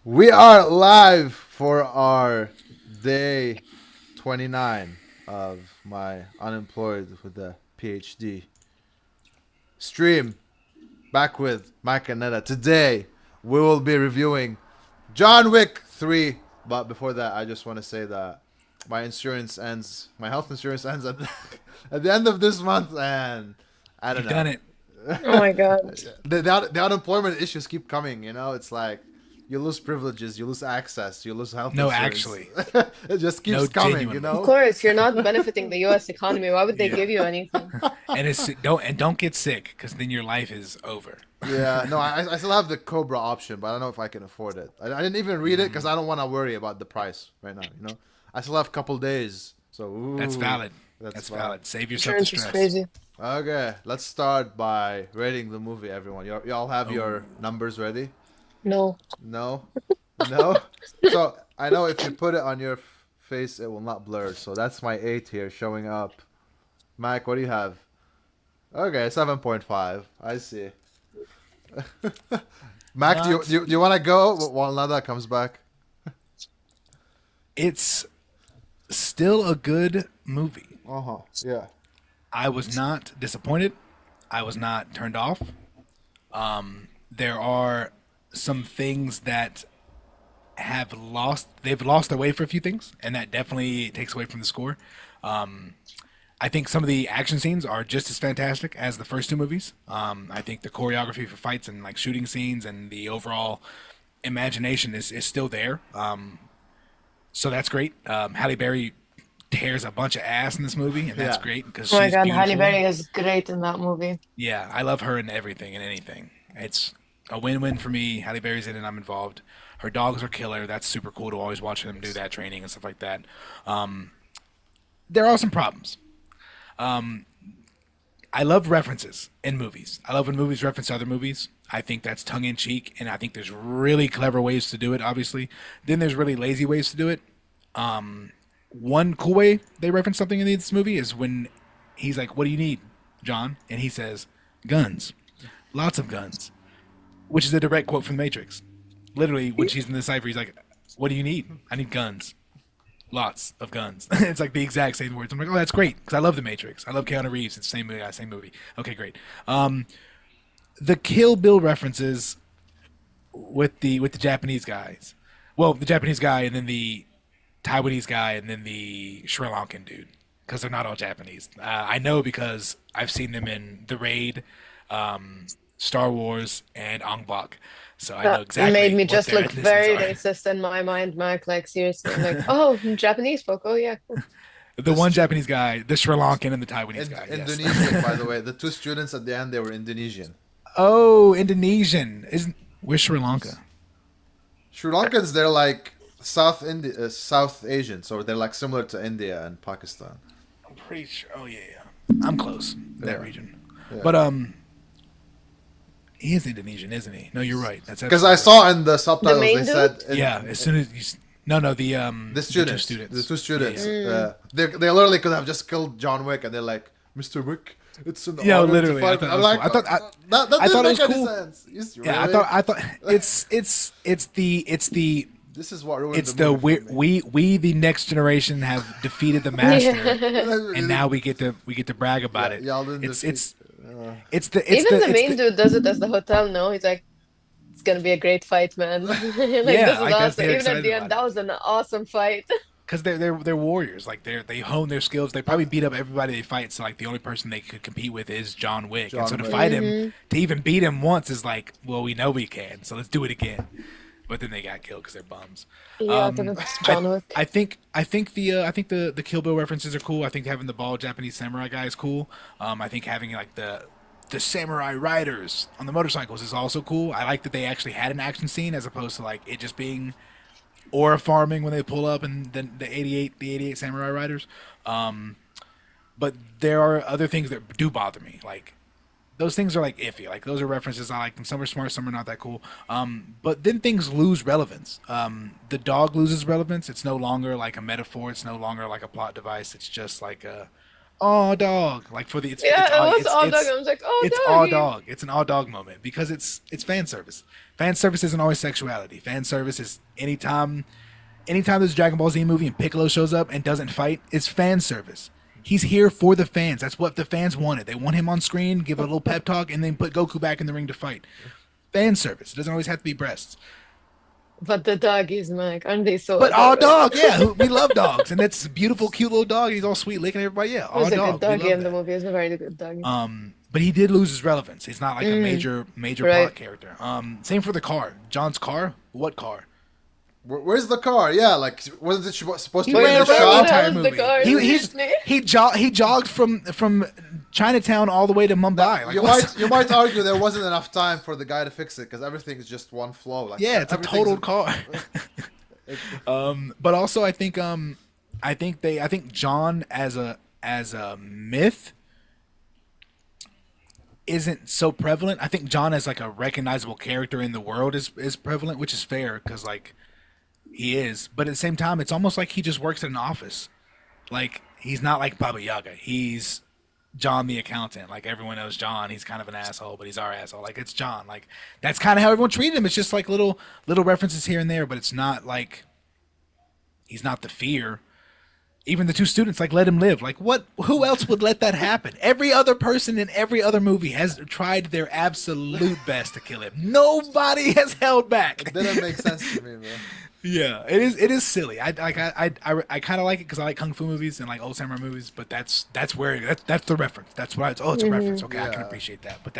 We are live for our day 29 of my unemployed with the PhD stream. Back with Mike and Netta. Today we will be reviewing John Wick 3. But before that, I just want to say that my health insurance ends at at the end of this month, and I don't You've know. done it. Oh my God. The unemployment issues keep coming. It's like you lose privileges, you lose access, you lose health No, insurance. actually. It just No, keeps coming. Of genuinely. course, you're not benefiting the US economy. Why would they Yeah. give you anything? And don't get sick because then your life is over. Yeah, no, I still have the Cobra option, but I don't know if I can afford it. I didn't even read it because I don't want to worry about the price right now. I still have a couple days, so That's valid. that's That's fine. valid. Save yourself the Insurance is stress. crazy. Okay, let's start by rating the movie. Everyone, y'all have Oh, your numbers ready? No. No, no. So I know if you put it on your face, it will not blur. So that's my 8 here showing up. Mike, what do you have? Okay, 7.5. I see. Mac, do you not. do you, do you want to go while Nada comes back? It's still a good movie. Uh huh. Yeah. I was not disappointed. I was not turned off. There are some things that they've lost their way for a few things, and that definitely takes away from the score. I think some of the action scenes are just as fantastic as the first two movies. I think the choreography for fights and like shooting scenes and the overall imagination is still there. So that's great. Halle Berry tears a bunch of ass in this movie, and that's Yeah. great because Oh my she's God, Halle beautiful. Berry is great in that movie. Yeah, I love her in everything and anything. It's a win-win for me. Halle Berry's in it, I'm involved. Her dogs are killer. That's super cool to always watch them do that training and stuff like that. There are some problems. I love references in movies. I love when movies reference other movies. I think that's tongue in cheek, and I think there's really clever ways to do it, obviously. Then there's really lazy ways to do it. One cool way they reference something in this movie is when he's like, "What do you need, John?" And he says, "Guns. Lots of guns." Which is a direct quote from The Matrix. Literally, when she's in the cipher, he's like, "What do you need? I need guns. Lots of guns." It's like the exact same words. I'm like, "Oh, that's great," because I love The Matrix. I love Keanu Reeves. It's the same movie. Same movie. Okay, great. The Kill Bill references with the Japanese guys. Well, the Japanese guy and then the Taiwanese guy and then the Sri Lankan dude, because they're not all Japanese. I know because I've seen them in The Raid, Star Wars, and Ong Bak. So I know That made exactly me what just their look ethnicities very are. racist in my mind, Mark. Like, seriously. I'm like, oh, Japanese folk. Oh, yeah, cool. The The one stu- Japanese guy, the Sri Lankan, and the Taiwanese guy. Yes. Indonesian, by the way. The two students at the end, they were Indonesian. Oh, Indonesian. Isn't Where's Sri Lanka? Sri Lankans, they're like South Asian, so they're like similar to India and Pakistan. I'm pretty sure. Oh yeah. I'm close. That Yeah, region. yeah. But he is Indonesian, isn't he? No, you're right. That's Because I absolutely right. saw in the The subtitles they main dude? said Yeah, as soon as no, no, the the two students, the students. two Yeah, students, yeah. they literally could have just killed John Wick, and they're like, Mr. Wick, it's an Yeah, honor to literally. I fight. thought that I'm was cool. like, that I didn't thought it make was any cool. sense. Yeah, Really? I thought it's the This is what ruined it's the the movie for me. we the next generation have defeated the master, and now we get to brag about Yeah, it. y'all didn't It's defeat. it's Uh, it's the it's Even the the it's main the dude does it as the hotel, no? He's like, it's gonna be a great fight, man. Like, yeah, this is like that's awesome. they're Even at excited the end, about it that was an awesome fight. because they're warriors. Like they hone their skills. They probably beat up everybody they fight. So like the only person they could compete with is John Wick, and so John to Wick. fight him, Hmm. to even beat him once is like, well, we know we can, so let's do it again. But then they got killed because they're bums. Yeah, because it's I John Wick. I think the Kill Bill references are cool. I think having the bald Japanese samurai guy is cool. I think having like the samurai riders on the motorcycles is also cool. I like that they actually had an action scene as opposed to like it just being aura farming when they pull up and then the 88 samurai riders. But there are other things that do bother me. Like those things are like iffy. Like those are references. I like them. Some are smart, some are not that cool. But then things lose relevance. The dog loses relevance. It's no longer like a metaphor. It's no longer like a plot device. It's just like oh dog, like for the Yeah, it was all dog. I was like, it's oh all doggy. dog. It's an all dog moment because it's fan service. Fan service isn't always sexuality. Fan service is anytime there's a Dragon Ball Z movie and Piccolo shows up and doesn't fight, it's fan service. He's here for the fans. That's what the fans wanted. They want him on screen, give a little pep talk, and then put Goku back in the ring to fight. Fan service. It doesn't always have to be breasts. But the doggies, Mike, aren't they so But all adorable? dog, yeah, we love dogs, and that's a beautiful, cute little dog. He's all sweet, licking everybody. Yeah, He was all a good dog. We doggy love in the that. movie. He was a very good doggy. But he did lose his relevance. He's not like a major Right. plot character. Same for the car. John's car. What car? Where's the car? Yeah, like wasn't it supposed to He be in ran the around shop? the entire the movie. car, seriously? He jogged from Chinatown all the way to Mumbai. Like, You might argue there wasn't enough time for the guy to fix it because everything is just one flow. Like yeah, it's a everything's total car. But also I think John as a myth isn't so prevalent. I think John as like a recognizable character in the world is prevalent, which is fair because like he is. But at the same time, it's almost like he just works in an office. Like he's not like Baba Yaga. He's John the accountant. Like everyone knows John. He's kind of an asshole, but he's our asshole. Like it's John. Like that's kind of how everyone treated him. It's just like little references here and there, but it's not like he's not the fear. Even the two students like let him live. Like what? Who else would let that happen? Every other person in every other movie has tried their absolute best to kill him. Nobody has held back. It didn't make sense to me, man. Yeah, it is. It is silly. I kind of like it because I like kung fu movies and like old samurai movies. But that's the reference. That's why it's it's a reference. Okay, I can Yeah. appreciate that. But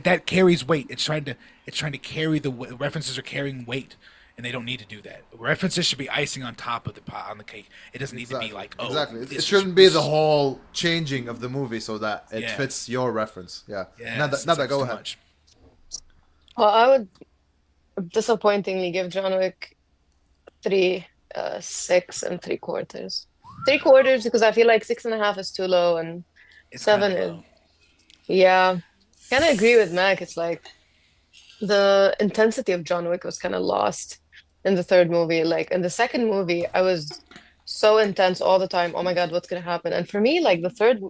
that carries weight. It's trying to carry references are carrying weight, and they don't need to do that. References should be icing on top of the pot on the cake. It doesn't need to be like exactly. this It is- shouldn't be the whole changing of the movie so that it Yeah. fits your reference. Yeah. Yeah, Not it's that. Go too ahead. much. Well, I would disappointingly give John Wick 6 3/4. 3/4 because I feel like 6.5 is too low and It's seven kinda is low. yeah. Kind of agree with Mac. It's like the intensity of John Wick was kind of lost in the third movie. Like in the second movie, I was so intense all the time. Oh my God, what's gonna happen? And for me, like the third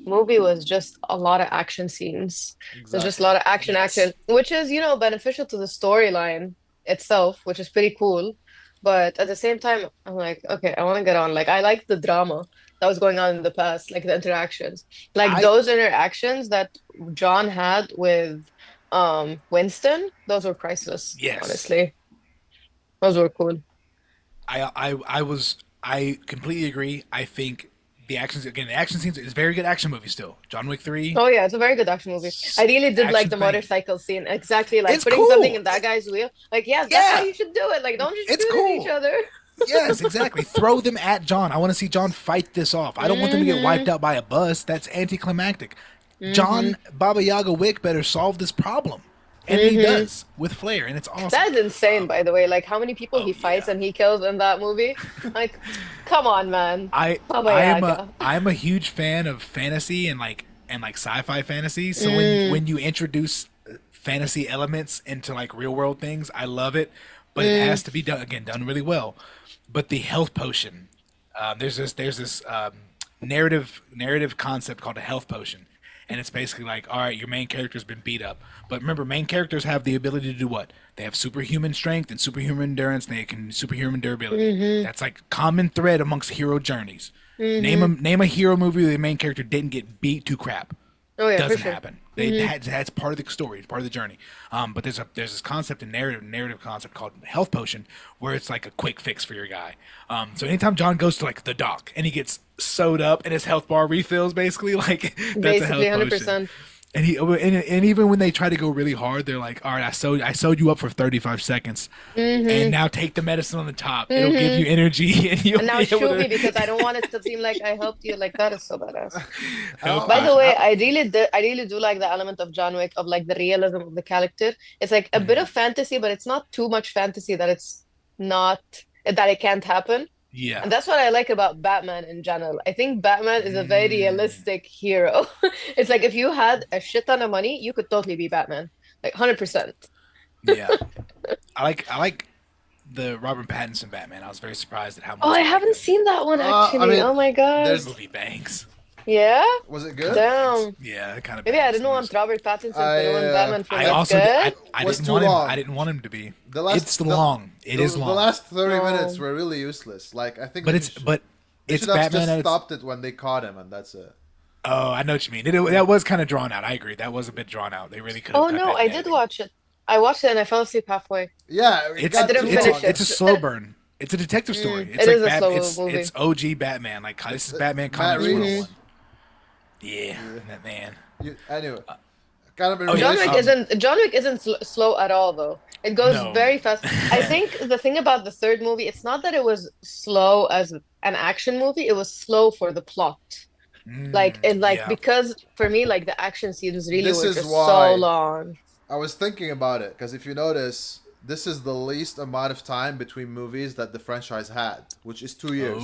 movie was just a lot of action scenes. There's just a lot of action, Yes. action, which is, beneficial to the storyline itself, which is pretty cool. But at the same time, I'm like, okay, I want to get on. Like, I like the drama that was going on in the past, like the interactions, like I those interactions that John had with Winston. Those were priceless, Yes. honestly. Those were cool. I completely agree. I think the action scenes is a very good action movie still. John Wick 3. Oh yeah, it's a very good action movie. I really did like Action's the banging. motorcycle scene. Exactly, like It's putting something cool. in that guy's wheel. Like, yeah, that's Yeah. how you should do it. Like, don't just It's shoot at each cool. other. Yes, exactly. Throw them at John. I want to see John fight this off. I don't want them to get wiped out by a bus. That's anticlimactic. John Baba Yaga Wick better solve this problem. And he does with flair, and it's awesome. That is insane, by the way. Like how many people Oh, he fights yeah. and he kills in that movie. Like, come on, man. Baba Yaga. I'm a huge fan of fantasy and like sci-fi fantasy. So when you introduce fantasy elements into like real world things, I love it. But it has to be done really well. But the health potion, there's this narrative concept called a health potion. And it's basically like, all right, your main character's been beat up. But remember, main characters have the ability to do what? They have superhuman strength and superhuman endurance, and they can superhuman durability. That's like common thread amongst hero journeys. Name a hero movie where the main character didn't get beat to crap. Oh yeah, for Doesn't sure. happen. That's part of the story, it's part of the journey. But there's this concept in narrative concept called health potion, where it's like a quick fix for your guy. So anytime John goes to like the dock and he gets sewed up and his health bar refills, basically like that's a Basically, health 100%. potion. And even when they try to go really hard, they're like, all right, I sewed you up for 35 seconds, and now take the medicine on the top. It'll give you energy, and you'll And now be able shoot me to. because I don't want it to seem like I helped you. Like that is so badass. Health By the potion. way, I really do like the element of John Wick of like the realism of the character. It's like a bit of fantasy, but it's not too much fantasy that it's not that it can't happen. Yeah. And that's what I like about Batman in general. I think Batman is a very realistic hero. It's like if you had a shit ton of money, you could totally be Batman. Like 100%. Yeah, I like the Robert Pattinson Batman. I was very surprised at how much. Oh, I liked haven't him. seen that one I actually. mean, Oh my God. This movie bangs. Yeah? Was it good? Damn. Yeah, kind of Maybe I bad. didn't want Robert Pattinson I, to ruin Batman for I like also good. I Was didn't too want him. I long. didn't want him to be. The last It's long. It is the long. last 30 minutes Oh. were really useless. Like I think But they it's should, but they it's should have Batman just at its. stopped it when they caught him, and that's it. Oh, I know what you mean. That was kind of drawn out. I agree. That was a bit drawn out. They really could have Oh cut no, that I in did editing. watch it. I watched it and I fell asleep halfway. Yeah, it It's I got didn't too it's finish long. a, it's a it. slow burn. It's a detective story. It's It like is a slow movie. it's OG Batman. Like this is Batman Matt Comics Reeves. 101. Yeah, that man. Anyway, kind of in Oh, yeah, relation. John Wick isn't slow at all though. It goes No. very fast. I think the thing about the third movie, it's not that it was slow as an action movie, it was slow for the plot. Yeah. Because for me, like the action scenes really This were is just so why long. I was thinking about it because if you notice, this is the least amount of time between movies that the franchise had, which is 2 years.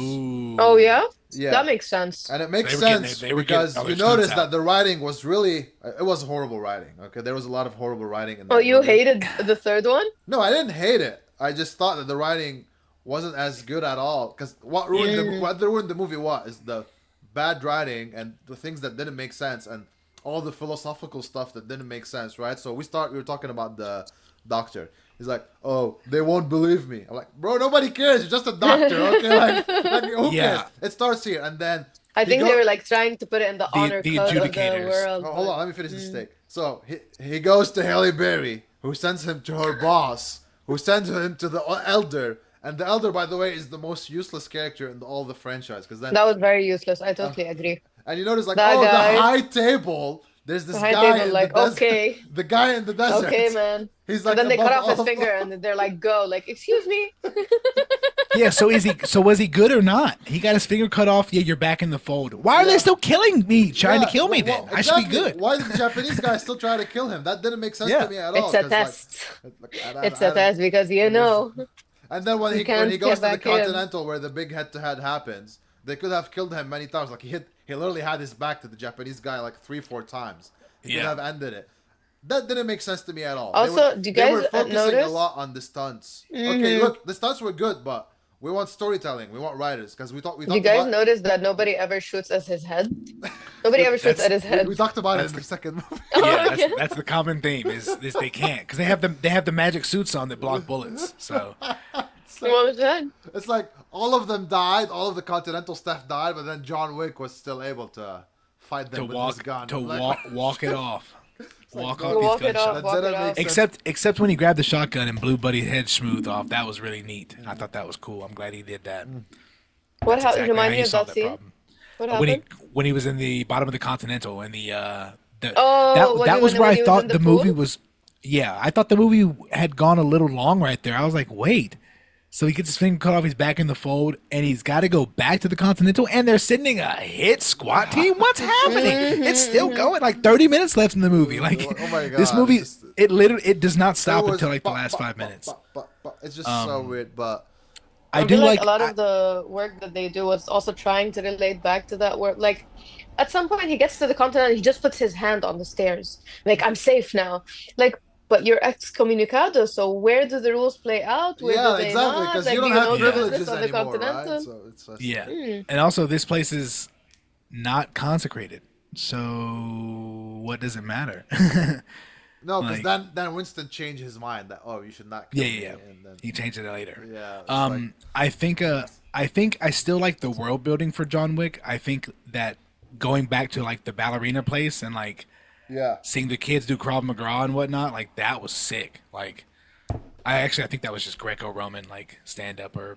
Oh yeah? Yeah. That makes sense. And it makes They were getting sense they were getting because other you stunts notice out. that the writing was really it was horrible writing. Okay, there was a lot of horrible writing in that Oh, you movie. hated the third one? No, I didn't hate it. I just thought that the writing wasn't as good at all. Because what ruined the movie is the bad writing and the things that didn't make sense and all the philosophical stuff that didn't make sense, right? So we were talking about the doctor. He's like, oh, they won't believe me. I'm like, bro, nobody cares. You're just a doctor, okay? Like who Yeah. cares? It starts here, and then I think they were like trying to put it in the honor the code of the adjudicators. world. Oh, hold on, let me finish this take. So he goes to Halle Berry, who sends him to her boss, who sends him to the elder, and the elder, by the way, is the most useless character in all the franchise. Because then, That was very useless. I totally agree. and you notice like, That oh, guy- the high table. There's this The high guy table, in like, the desert. okay. The guy in the desert. Okay, man. He's like, And then they cut above off his all- finger and they're like, go. Like, excuse me? Yeah, so was he good or not? He got his finger cut off. Yeah, you're back in the fold. Why are Yeah. they still killing me? Trying to Yeah, kill me well, then? I should be exactly. good. Why did the Japanese guy still try to kill him? That didn't make sense Yeah. to me at all. It's a 'cause, like, test. like, It's a test because you know. And then when You he can't goes get to the back him. Continental where the big head-to-head happens, they could have killed him many times. Like he literally had his back to the Japanese guy like 3-4 times. He could Yeah. have ended it. That didn't make sense to me at all. Also, do you they guys were focusing a notice? lot on the stunts. Okay, look, the stunts were good, but we want storytelling. We want writers because we Do you guys notice that nobody ever shoots at his head? Nobody ever shoots at his head. we talked about it in the second movie. Yeah, okay. that's the common theme is they can't because they have the magic suits on that block bullets. So What was that? It's like all of them died, all of the Continental staff died, but then John Wick was still able to fight them to with his gun. walk it off, walk off Walk these it off, gunshots. walk didn't it make off. sense. Except when he grabbed the shotgun and blew Buddy's head smooth off. That was really neat. I thought that was cool. I'm glad he did that. What That's happened? exactly Remind how me you of solve that scene. problem. What When happened? when he was in the bottom of the Continental and Oh, that was where when I he was thought in the the movie pool? was. Yeah, I thought the movie had gone a little long right there. I was like, wait. So he gets his finger cut off. He's back in the fold, and he's got to go back to the Continental. And they're sending a hit squad team. What's happening? It's still going. Like 30 minutes left in the movie. Like Oh my God, this movie, it's just- it does not stop It was until like the ba- last ba- 5 ba- minutes. It's just so weird, but I I do feel like like a lot of the work that they do was also trying to relate back to that work. Like at some point he gets to the continent, he just puts his hand on the stairs. Like I'm safe now. Like, but you're excommunicado, so where do the rules play out? Where yeah, do they exactly, not? because Like, you do don't you have know the privileges business of the anymore, right? continental? So it's just, Yeah, and also this place is not consecrated. So what does it matter? no, because like- then Winston changed his mind that you should not. Yeah, kill yeah, me, yeah. And then, He changed it later. yeah, it's I think I still like the world building for John Wick. I think that going back to like the ballerina place and like yeah. seeing the kids do Krav Maga and whatnot, like that was sick. Like I think that was just Greco-Roman like stand up or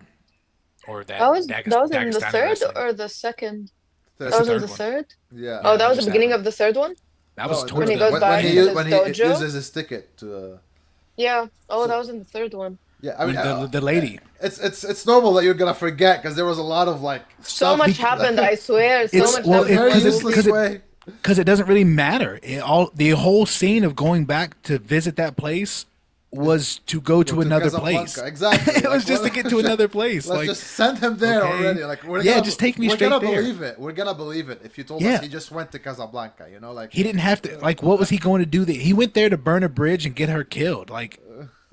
that That was Dag- that was in the Dagestani third wrestling. or the second? That's That was the in third the one. third? Yeah. Oh, that Yeah, was the just beginning that of the third one? That was No, towards he the goes when- back when to he his when he dojo? uses his ticket to. Yeah. Oh, that was in the third one. Yeah, I mean, the lady. it's normal that you're gonna forget because there was a lot of like So stuff much happened, I swear. So It's- much well, happened. very because it's- useless because it- way. Because it doesn't really matter. The whole scene of going back to visit that place was to go to another Casablanca, place. Exactly. It was just to get to another place. Let's Like, just send him there okay. already. Like we're Yeah, gonna, just take me we're straight gonna there. believe it. We're gonna believe it if you told Yeah. us he just went to Casablanca. You know, like he didn't have to. Like, what was he going to do there? He went there to burn a bridge and get her killed. Like,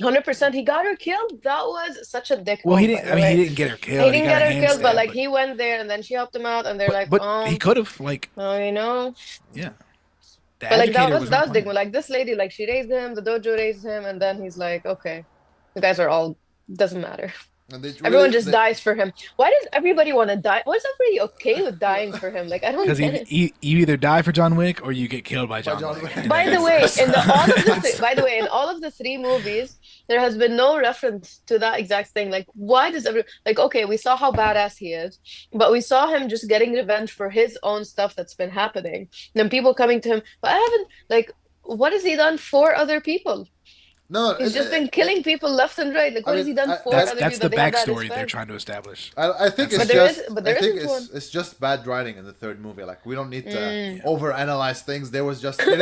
100%. He got her killed. That was such a dick Well, he move, by didn't. I the mean, he way. didn't get her He killed. He didn't got get her her hand killed, but stabbed. like he went there and then she helped him out, and they're like, But he could have like, oh, you know. yeah. The But like educator was on that was dick point. move. Like this lady, like she raised him, the dojo raised him, and then he's like, okay, you guys are all doesn't matter. And they Everyone really, just dies for him. Why does everybody want to die? Why is everybody okay with dying for him? Like I don't Because get it. you either die for John Wick or you get killed by by John John Wick. Wick. And By the then way, that's- in the all of the by the way, in all of the three movies, there has been no reference to that exact thing. Like, why does every like okay, we saw how badass he is, but we saw him just getting revenge for his own stuff that's been happening. Then people coming to him, but I haven't like what has he done for other people? No, He's just been killing people left and right. Like, I what has mean, he done for that's other that's people the that they have that backstory they're respect? trying to establish. I think That's it's But there just is, but there I think isn't one. it's just bad writing in the third movie. Like we don't need to Mm. overanalyze things. There was just they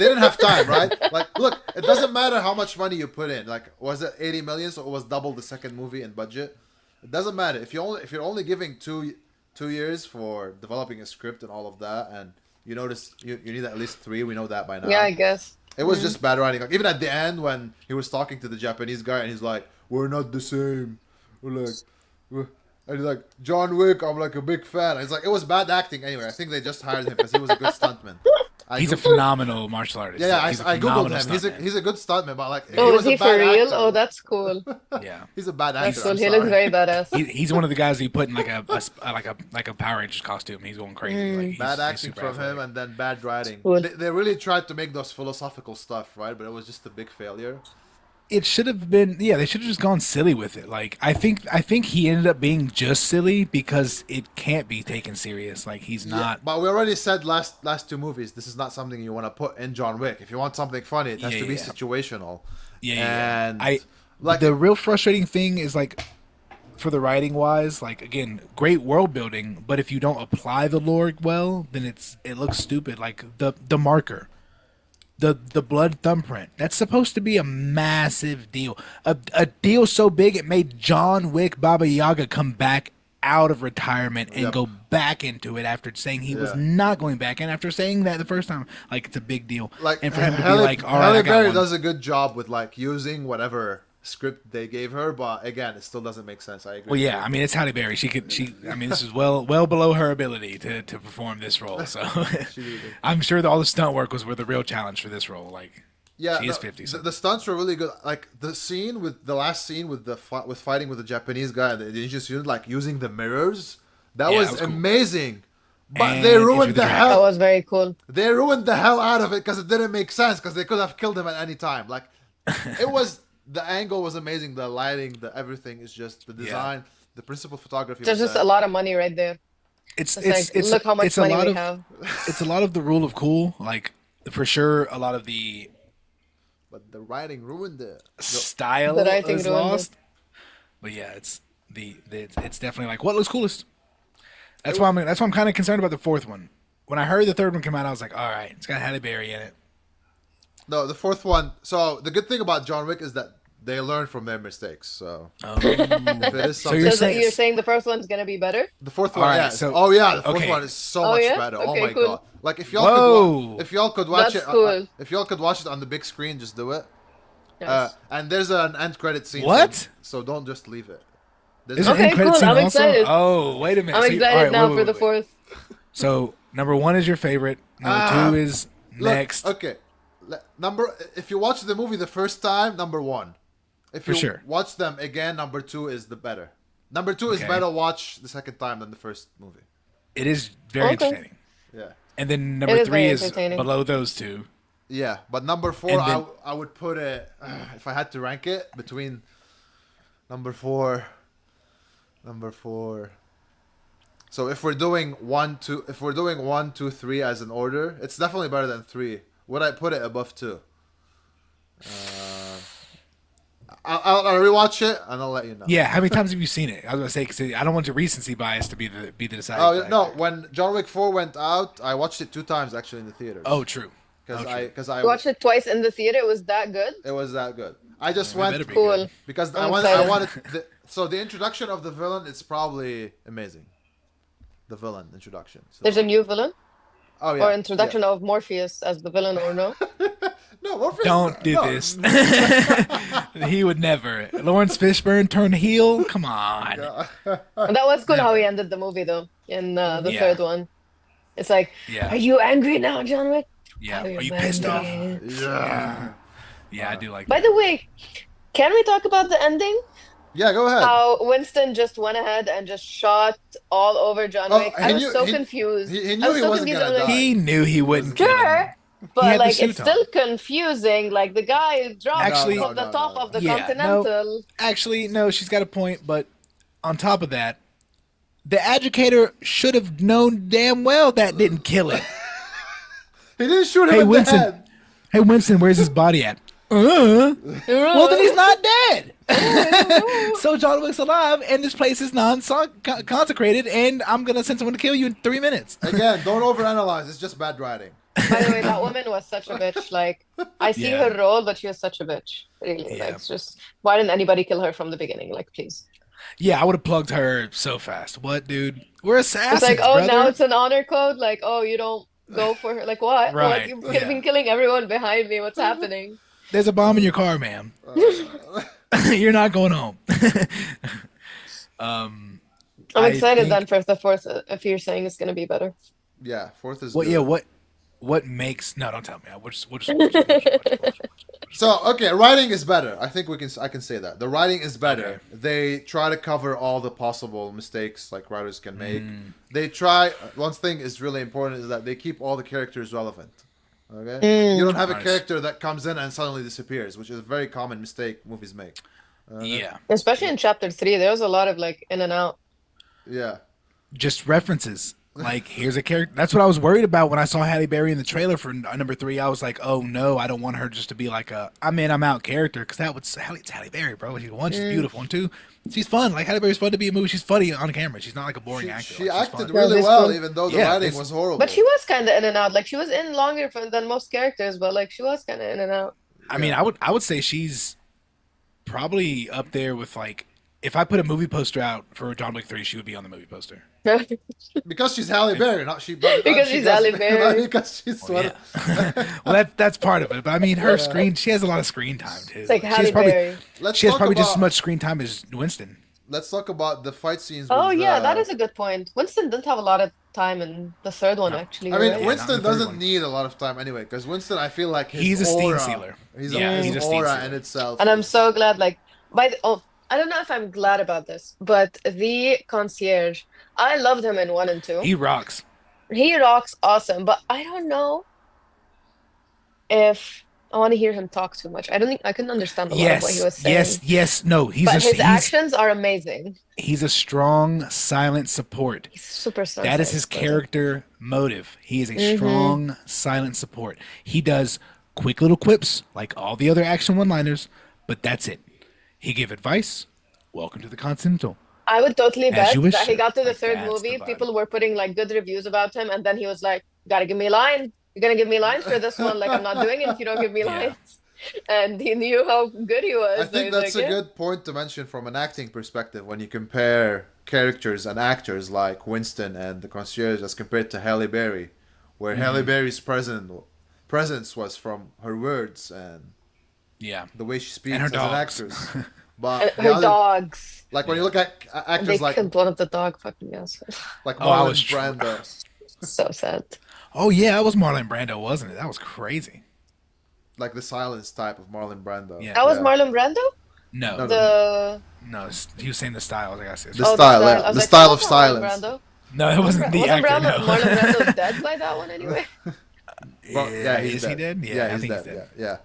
didn't have time, right? Like look, it doesn't matter how much money you put in. Like was it 80 million, so it was double the second movie in budget. It doesn't matter if you're only giving 2 years for developing a script and all of that, and you notice you need at least 3. We know that by now. Yeah, I guess. It was just bad writing. Like even at the end when he was talking to the Japanese guy and he's like, "We're not the same." And he's like, "John Wick, I'm like a big fan." And it's like it was bad acting anyway. I think they just hired him because he was a good stuntman. He's a phenomenal martial artist. Yeah, He's a I googled him. phenomenal stuntman. He's a good stuntman, but like Oh, he is was a he for bad real? actor. Oh, that's cool. Yeah. He's a bad That's actor. cool. I'm He looks sorry. very badass. He's one of the guys you put in like a Power Rangers costume. He's going crazy. Like, Bad he's acting super from him athletic. and then bad writing. Cool. They really tried to make those philosophical stuff, right? But it was just a big failure. It should have been. Yeah, they should have just gone silly with it. Like I think he ended up being just silly because it can't be taken serious. Like he's Yeah, not. but we already said last 2 movies. This is not something you want to put in John Wick. If you want something funny, it has Yeah, to be yeah. situational. Yeah. And I like the real frustrating thing is like for the writing wise, like again, great world building, but if you don't apply the lore well, then it looks stupid. Like the marker, the blood thumbprint. That's supposed to be a massive deal. A deal so big it made John Wick Baba Yaga come back out of retirement and Yep. go back into it after saying he was Yeah. not going back, and after saying that the first time, like it's a big deal. like And for him to be Halle, like, all right, Halle I got Berry one. does a good job with like using whatever script they gave her, but again, it still doesn't make sense. I agree. Well, yeah, I mean it's Halle Berry. I mean, this is well below her ability to perform this role. So She- I'm sure that all the stunt work was the real challenge for this role. Like, yeah, she is no, 50. The stunts were really good. Like the scene with the last scene with with fighting with the Japanese guy, and they just used like using the mirrors. That Yeah, was, that was cool. amazing. But And they Enter ruined the the Dragon. That hell. was very cool. They ruined the hell out of it because it didn't make sense. Because they could have killed him at any time. Like it was. The angle was amazing. The lighting, the everything is just the design, the principal photography. There's was just a lot of money right there. It's Look how much it's a money lot we of have. it's a lot of the rule of cool. Like for sure, a lot of the But the writing ruined it. style The writing is ruined it. lost. But yeah, it's it's definitely like what looks coolest. That's why I'm kind of concerned about the fourth one. When I heard the third one come out, I was like, all right, it's got Halle Berry in it. No, the fourth one. So the good thing about John Wick is that they learn from their mistakes. So Oh. if it is So something, you're So saying- you're saying the first one's gonna be better? the fourth one, All right, yeah. so- Oh yeah, the fourth okay. one is so Oh, much yeah? better. Oh Okay, my cool. god! Like if y'all Whoa. if y'all could watch That's it, cool. if y'all could watch it on the big screen, just do it. Yes. And there's an end credit scene. What? So don't just leave it. There's Is there Okay, an end credit cool, scene I'm also? excited. Oh, wait a minute. I'm See, excited all right, now wait, for wait, the wait. fourth. So number one is your favorite. Number two is Look, next. Okay. If you watch the movie the first time, number one. If you For sure. watch them again, number two is the better. Number two is Okay. better watch the second time than the first movie. It is very Okay. entertaining. Yeah. And then It number is three very is entertaining. below those two. Yeah, but number four, And then- I would put it, if I had to rank it, between number four. So if we're doing 1, 2, 3 as an order, it's definitely better than 3. Would I put it above 2? I'll rewatch it and I'll let you know. Yeah, how many times have you seen it? I was gonna say 'cause I don't want your recency bias to be the deciding Oh factor. no! When John Wick 4 went out, I watched it 2 times actually in the theater. Oh, true. because I You watched it twice in the theater. It was that good? it was that good. I just It went better be Cool. good. because I'm I excited. wanted so the introduction of the villain is probably amazing. The villain introduction. So. There's a new villain? oh yeah Or introduction of Morpheus as the villain or no? No, Morpheus. Don't do no. this. He would never. Lawrence Fishburne turned heel. Come on. And that was cool how he Never. ended the movie though in the Yeah. third one. It's like, Yeah. are you angry now, John Wick? Yeah. Tell Are your you pissed off? bandits. Yeah. Yeah. Yeah, I do like By that. the way, can we talk about the ending? Yeah, go ahead. How Winston just went ahead and just shot all over John Oh, Wick. I was so confused. he I knew was he so wasn't confused. gonna I'm like, die. He knew he wouldn't kill sure, him. He but had the like it's suit on. still confusing. Like the guy dropped Actually- from the top of the Yeah, Continental. Actually, no, she's got a point, but on top of that, the educator should have known damn well that didn't kill him. He didn't shoot him Hey, in Winston. the head. Hey, Winston, where's his body at? Well, then he's not dead. So John Wick's alive, and this place is non-consecrated, and I'm going to send someone to kill you in 3 minutes. Again, don't overanalyze. It's just bad writing. By the way, that woman was such a bitch. Like I see Yeah. her role, but she was such a bitch. Really, Yeah. like it's just why didn't anybody kill her from the beginning? Like, please. Yeah, I would have plugged her so fast. What, dude? We're assassins, It's like, oh, brother. now it's an honor code. Like, oh, you don't go for her. Like, what? Right, Like, you've yeah. been killing everyone behind me. What's happening? There's a bomb in your car, ma'am. You're not going home. I'm I excited think- then for the fourth. If you're saying it's gonna be better. Yeah, fourth is Well, good. yeah. What makes? No, don't tell me. We'll just watch it. So okay, writing is better. I think I can say that the writing is better. Okay. They try to cover all the possible mistakes like writers can make. Mm. They try. One thing is really important is that they keep all the characters relevant. Okay, you don't have a Nice. character that comes in and suddenly disappears, which is a very common mistake movies make. Yeah, Especially in chapter 3, there was a lot of like in and out. Yeah. just references. Like, here's a character. That's what I was worried about when I saw Halle Berry in the trailer for number 3. I was like, oh no, I don't want her just to be like a I'm in, I'm out character, because that would it's Halle Berry, bro. She's one, she's beautiful, and two, she's fun. Like Halle Berry's fun to be in a movie. She's funny on camera. She's not like a boring actor. She Like, she's acted fun. really this well, one- even though the Yeah, writing it's- was horrible. But she was kind of in and out. Like she was in longer than most characters, but like she was kind of in and out. I mean, I would say she's probably up there with like, if I put a movie poster out for John Wick 3, she would be on the movie poster. Because she's Halle Berry, not she. Because she's Halle Berry. Because she's Well, well, that's part of it. But I mean, her screen, she has a lot of screen time too. It's like She Halle has probably, Berry. Let's she has talk probably just as about- much screen time as Winston. Let's talk about the fight scenes. Oh with, yeah, that is a good point. Winston didn't have a lot of time in the third one, actually. I mean, right? Yeah, Winston not the third doesn't one. need a lot of time anyway, because Winston, I feel like his He's a steam aura, sealer. He's Yeah, his he's a steam aura sealer. in itself. And I'm so glad, like, I don't know if I'm glad about this, but the concierge, I loved him in 1 and 2. He rocks. He rocks awesome, but I don't know if I want to hear him talk too much. I don't think I couldn't understand a lot of what he was saying. yes. No, But his actions are amazing. he's a strong, silent support. He's super strong. That is his character motive. He is a Mm-hmm. strong, silent support. He does quick little quips like all the other action one-liners, but that's it. He give advice. Welcome to the Continental. I would totally As bet you wish, that he got to the like, third that's movie, the vibe. people were putting like good reviews about him, and then he was like, "Gotta give me a line. You're gonna give me lines for this one. Like I'm not doing it if you don't give me Yeah. lines." And he knew how good he was. I so think he's that's like, a "Yeah." good point to mention from an acting perspective when you compare characters and actors like Winston and the concierge as compared to Halle Berry, where Mm-hmm. Halle Berry's presence was from her words and Yeah. the way she speaks her as an dogs. actress. But And the her other- dogs. like when you look at They actors like killed one of the dog fucking ass. like Oh, I Marlon was Brando, So sad. Oh yeah, that was Marlon Brando, wasn't it? That was crazy. like the silence type of Marlon Brando. Yeah. That was Marlon Brando? No, No, The he was saying the style. I guess. The style, yeah. I was The like, style that of was Marlon silence. Brando. No, it wasn't the Wasn't actor. No. Marlon Brando dead by that one anyway? Well, yeah, he's is dead. he dead? Yeah, I he's think dead. he's dead. Yeah.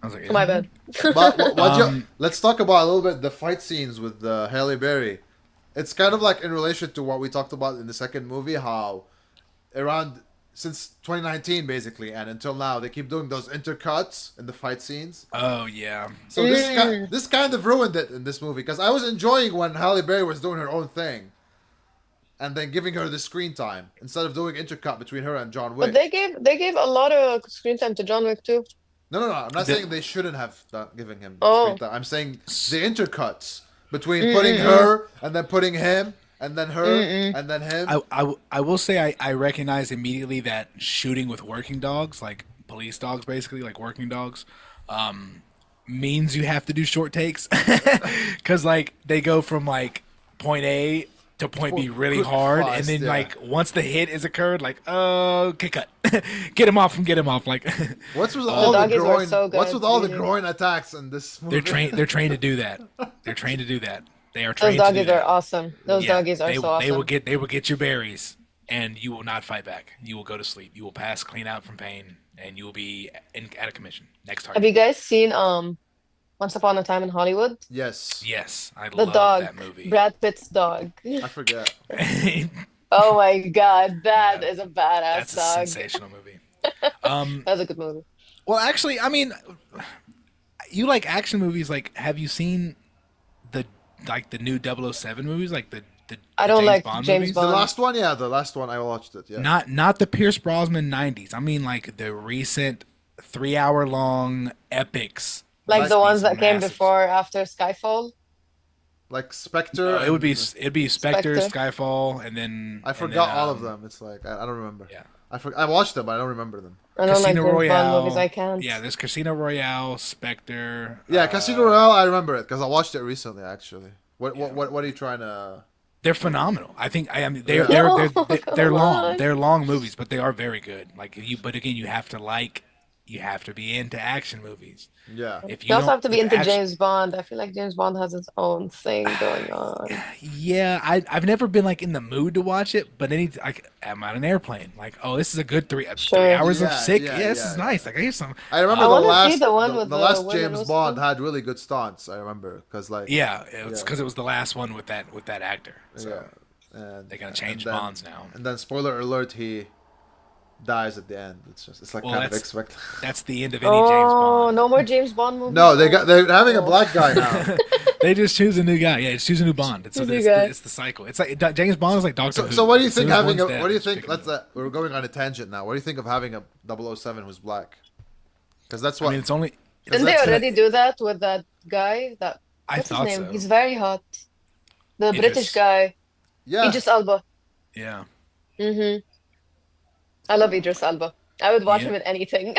I was like, My bad. But let's talk about a little bit the fight scenes with Halle Berry. It's kind of like in relation to what we talked about in the second movie, how around since 2019 basically and until now they keep doing those intercuts in the fight scenes. Oh yeah. So this kind of ruined it in this movie because I was enjoying when Halle Berry was doing her own thing, and then giving her the screen time instead of doing intercut between her and John Wick. But they gave a lot of screen time to John Wick too. No. I'm not The- saying they shouldn't have giving him Oh. screen time. I'm saying the intercuts between putting her and then putting him and then her and then him. I will say I recognize immediately that shooting with working dogs, like police dogs, basically like working dogs, means you have to do short takes because like they go from like point A to point B really Quick, hard, and fast, then yeah. like once the hit is occurred, like okay, cut, get him off, like What's with all the doggies were groin? so good, What's with all the really. groin attacks in this movie? they're trained to do that. They're trained to do that. They are Those trained to do doggies that. are awesome. Those Yeah, doggies are so awesome. they will get your berries, and you will not fight back. You will go to sleep. You will pass clean out from pain, and you will be out of commission. Next Have target. you guys seen Once Upon a Time in Hollywood? Yes, Yes, I The love dog, that movie. Brad Pitt's dog. I forget. Oh my God, that Yeah, is a badass that's a dog. sensational movie. That's a good movie. Well, actually, I mean, you like action movies. Like, have you seen the the new 007 movies, like the I don't James like Bond James movies? The Bond. last one, yeah, the last one I watched it. Yeah, Not the Pierce Brosnan 90s. I mean, like the recent 3-hour long epics. Like the These ones that came massive- before, after Skyfall. like Spectre. It would be and- it'd be Spectre, Spectre. Skyfall, and then I forgot all of um, them. It's like I don't remember. Yeah. I watched them, but I don't remember them. I don't like Casino James Royale. Bond movies. I can't. Yeah, there's Casino Royale, Spectre. Yeah, Casino Royale. I remember it because I watched it recently. Actually, what are you trying to? They're phenomenal. I think I mean Yeah. they're Come long. on. They're long movies, but they are very good. Like but again, you have to be into action movies. Yeah, If You also don't- have to be if into action- James Bond. I feel like James Bond has its own thing going on. Yeah, I've never been like in the mood to watch it, but I'm on an airplane. Like, oh, this is a good 3 Sure. hours of Yeah, sick. yeah, Yeah, this yeah, is nice. Like, I hear some. I remember I the wanna see last the one with the the last women James was Bond cool. had really good stunts. I remember because like Yeah, it's Yeah. because it was the last one with that actor. So yeah, and they gotta change and then- Bonds now. And then spoiler alert, he dies at the end. It's like Well, kind of that's- expected. That's the end of any James Oh, Bond. no more James Bond movies. No, they're having a Oh. black guy now. They just choose a new guy. Yeah, just choose a new Bond. It's, New it's, guy. it's the cycle. It's like James Bond is like Doctor Who. So what do you As soon think as having a, one's dead, what do you just think? pick a Let's new one. we're going on a tangent now. What do you think of having a 007 who's black? Because that's what I mean, it's only. 'cause Didn't they that's- already do that with that guy? I What's his thought name? so. He's very hot. The Idris. British guy, Yeah, Idris Elba. Yeah. I love Idris Elba. I would watch Yeah. him in anything.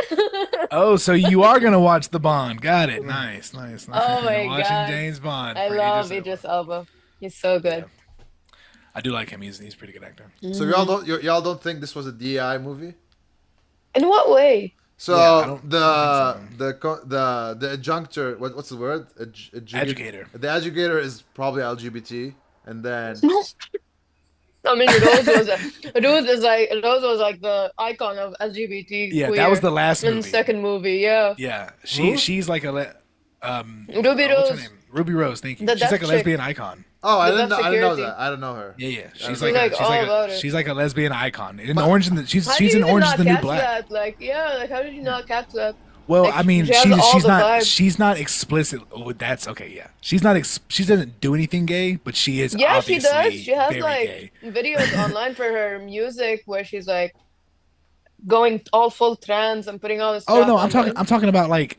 Oh, so you are gonna watch the Bond? Got it. Nice. Oh my Watching God. James Bond. I for love Elba. Idris Elba. He's so good. I do like him. He's a pretty good actor. So y'all don't think this was a DEI movie? In what way? So Yeah, I don't the adjunctor, what's the word? Educator. The educator is probably LGBT, and then I mean, Rose was like the icon of LGBT Yeah, queer that was the last in the movie. second movie. Yeah, Yeah, Who? she's like a Ruby what's her Rose. name? Ruby Rose. Thank you. The She's like deaf a chick. lesbian icon. I The didn't know security. that. I don't know her. Yeah. She's Like, like, all about it. she's like a lesbian icon. In Orange, she's How do in you even Orange is not the New catch Black. that? Like, yeah, like how did you not catch that? Well, Like, I mean, she has all the vibes. she's not explicit. Oh, that's okay. Yeah, she's not. She doesn't do anything gay, but she is. Yeah, she obviously does. She has very like gay. videos online for her music where she's like going all full trans and putting all this. Oh crap no, on I'm her. talking about like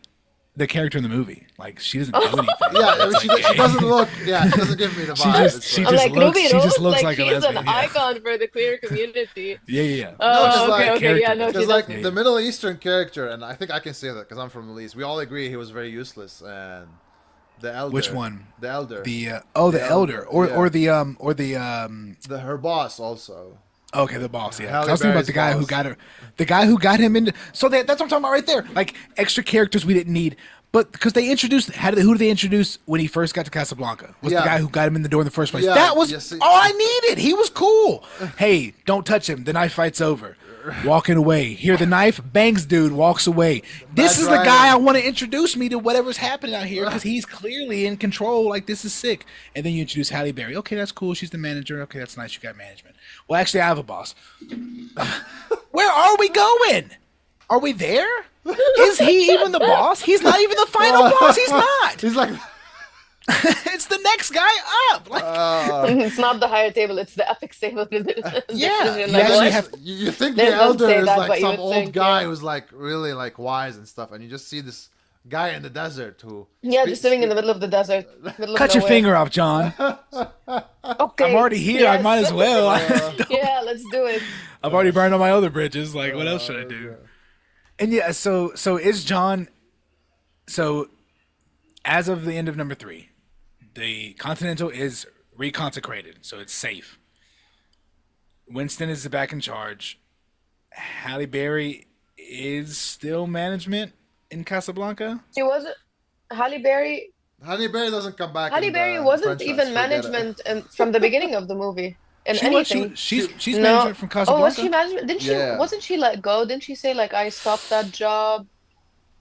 the character in the movie. Like she doesn't do anything. Yeah, I mean, that's, she, like, she gay. doesn't look. Yeah, she doesn't give me the She vibe. just- It's she like- I'm just like looks- Ruby she Rose, just looks like a she's lesbian, an yeah. icon for the queer community. Yeah. Oh, just okay, like okay, yeah, character. no, she Because does. like the Middle Eastern character, and I think I can say that because I'm from the Middle East. We all agree he was very useless, and the elder. Which one? The elder. The The elder, or yeah. or the her boss also. okay, the boss. Yeah, Halle I was thinking about Berry's the guy who boss. got her, the guy who got him into. So that's what I'm talking about right there. Like extra characters we didn't need, but because they introduced, who did they introduce when he first got to Casablanca? Was Yeah. the guy who got him in the door in the first place? Yeah, That was yes, all I needed. He was cool. Hey, don't touch him. The knife fight's over. Walking away. Hear the knife? Bangs dude walks away. This is the writing. guy I want to introduce me to whatever's happening out here because he's clearly in control. Like this is sick. And then you introduce Halle Berry. Okay, that's cool. She's the manager. Okay, that's nice. You got management. Well, actually, I have a boss. Where are we going? Are we there? Is he even the boss? He's not even the final boss. He's not. He's like, It's the next guy up. Like, It's not the higher table; it's the epic table. Yeah, Like, you actually what? have- you think They the don't elder say is that, like but you some would old think, guy yeah. who's like really like wise and stuff, and you just see this guy in the desert who. Yeah, just sitting in the middle of the desert, middle of cut your nowhere. finger off, John. Okay, I'm already here. I yes. might as well. Yeah, let's do it. I've already burned all my other bridges. Like, what else should I do? And yeah, so is John. So as of the end of number three, the Continental is reconsecrated, so it's safe. Winston is back in charge. Halle Berry is still management in Casablanca. She wasn't Halle Berry. Halle Berry doesn't come back Halle in Berry the wasn't franchise. even Forget it. management from the beginning of the movie in She was. She anything. was. She, She's No. management from Oh, was she Casablanca. management? Didn't she? yeah. Wasn't she let go? Didn't she say like I stopped that job?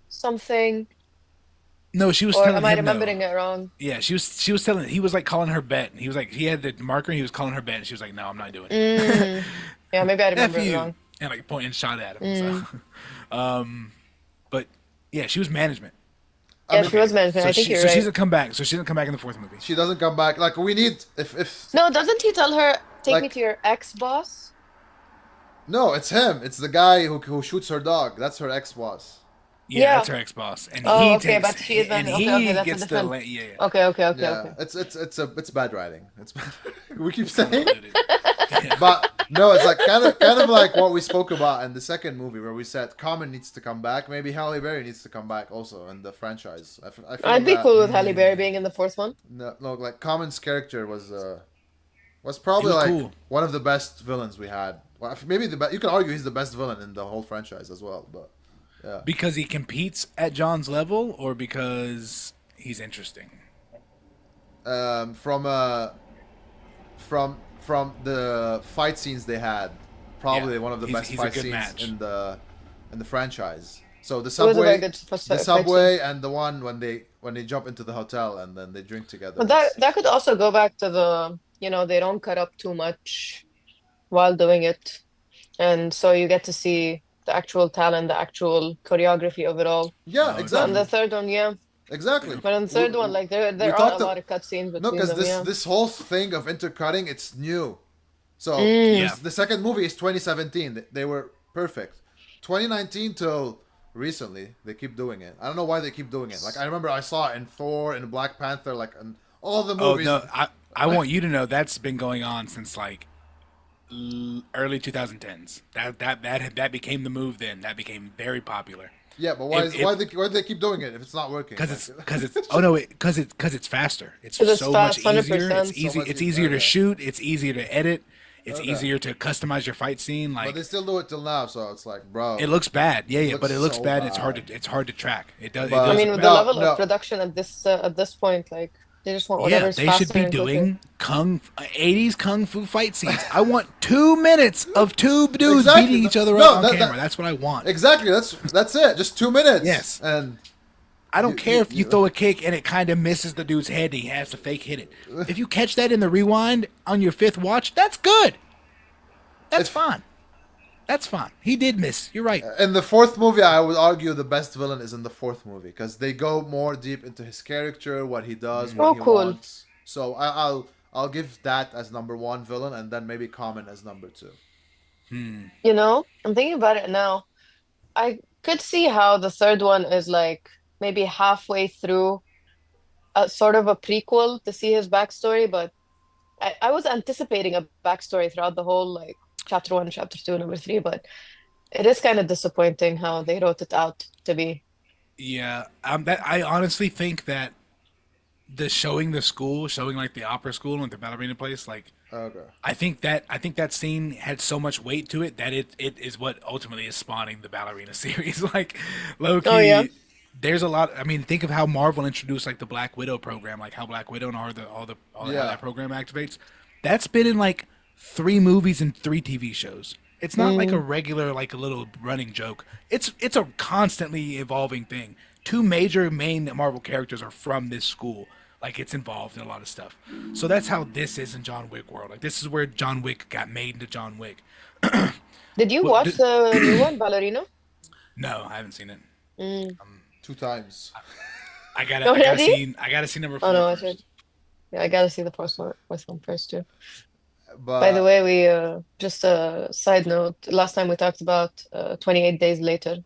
Something. No, she was Or telling am I him no. remembering it wrong? Yeah, she was telling. He was like calling her bet. He was like he had the marker. And he was calling her bet. And she was like, "No, I'm not doing it." Mm. Yeah, maybe I F remember it you, wrong. and like point and shot at him. Mm. But yeah, she was management. I Yeah, mean, she was management. So I think she you're so she right. doesn't come back. So she doesn't come back in the fourth movie. she doesn't come back. Like we need if No, doesn't he tell her, take me like to your ex-boss? no, it's him. It's the guy who shoots her dog. That's her ex boss. Yeah, Yeah. that's her ex boss, and Oh, he okay, takes but she is and management. Okay, okay, he that's a gets the different. yeah. Okay, okay, okay, Yeah, okay. it's bad writing. It's we keep saying, Convoluted. Yeah. but no, it's like kind of like what we spoke about in the second movie where we said Common needs to come back. Maybe Halle Berry needs to come back also in the franchise. I feel I'd be that cool with Halle Berry being in the fourth one. no, like Common's character was He probably was like cool one of the best villains we had. Well, maybe you can argue he's the best villain in the whole franchise as well. But yeah, because he competes at John's level, or because he's interesting. um, from uh, from the fight scenes they had, probably Yeah, one of the best he's a fight good scenes match. in the franchise. So It was a very good the fight scene. subway, and the one when they jump into the hotel and then they drink together. But that could also go back to they don't cut up too much while doing it. And so you get to see the actual talent, the actual choreography of it all. Yeah, No, But on the exactly, third one, yeah. exactly. yeah. But on the third one, like We there are a talked. lot of cutscenes No, between because them, yeah. this whole thing of intercutting, it's new. So Mm. Yeah. the second movie is 2017. They were perfect. 2019 till recently, they keep doing it. I don't know why they keep doing it. Like I remember I saw it in Thor, in Black Panther, like in all the Oh movies. no, I want you to know that's been going on since like early 2010s. That became the move. Then that became very popular. Yeah, but why do they keep doing it if it's not working? Because it's oh no because it's faster. It's Because it's so fast, much easier. 100%. It's easy. much It's easier. easier to Okay. shoot. It's easier to edit. It's Okay. easier to customize your fight scene. But Like they still do it till now, so it's like, bro. it looks bad. Yeah, yeah, looks but it looks so bad. And bad. it's hard to track. It does. It But I does mean, look with the bad. no, level of no, production at this point, like they just want Yeah, whatever's they should faster be and quicker. doing 80s kung fu fight scenes. I want 2 minutes of two dudes Exactly. beating each other No, up on that- camera. that- That's what I want. exactly. That's it. Just 2 minutes. Yes. And I don't you- care you- if you you- throw a kick and it kind of misses the dude's head and he has to fake hit it. If you catch that in the rewind on your fifth watch, that's good. That's If- fine. That's fine. He did miss. You're right. in the fourth movie, I would argue the best villain is in the fourth movie because they go more deep into his character, what he does, what Oh, he cool. wants. So I'll give that as number one villain, and then maybe Common as number two. You know, I'm thinking about it now. I could see how the third one is like maybe halfway through a sort of a prequel to see his backstory, but I was anticipating a backstory throughout the whole like chapter one, chapter two, number three, but it is kind of disappointing how they wrote it out to be. Yeah. That I honestly think that the showing the school, showing like the opera school and the ballerina place, like Okay. I think that scene had so much weight to it that it is what ultimately is spawning the ballerina series. Like low Oh, yeah. key, there's a lot. I mean, think of how Marvel introduced like the Black Widow program, like how Black Widow and all how Yeah. that program activates. That's been in like 3 movies and 3 TV shows. It's not like a regular like a little running joke. It's a constantly evolving thing. 2 major main Marvel characters are from this school. Like it's involved in a lot of stuff. So that's how this is in John Wick world. Like this is where John Wick got made into John Wick. Did you Well, watch the new one, Ballerina? No, I haven't seen it. Mm. 2 times. Already? I gotta see number 4 Oh no, I first. should. Yeah, I gotta see the first one first too. But By the way, we just a side note. Last time we talked about 28 Days Later,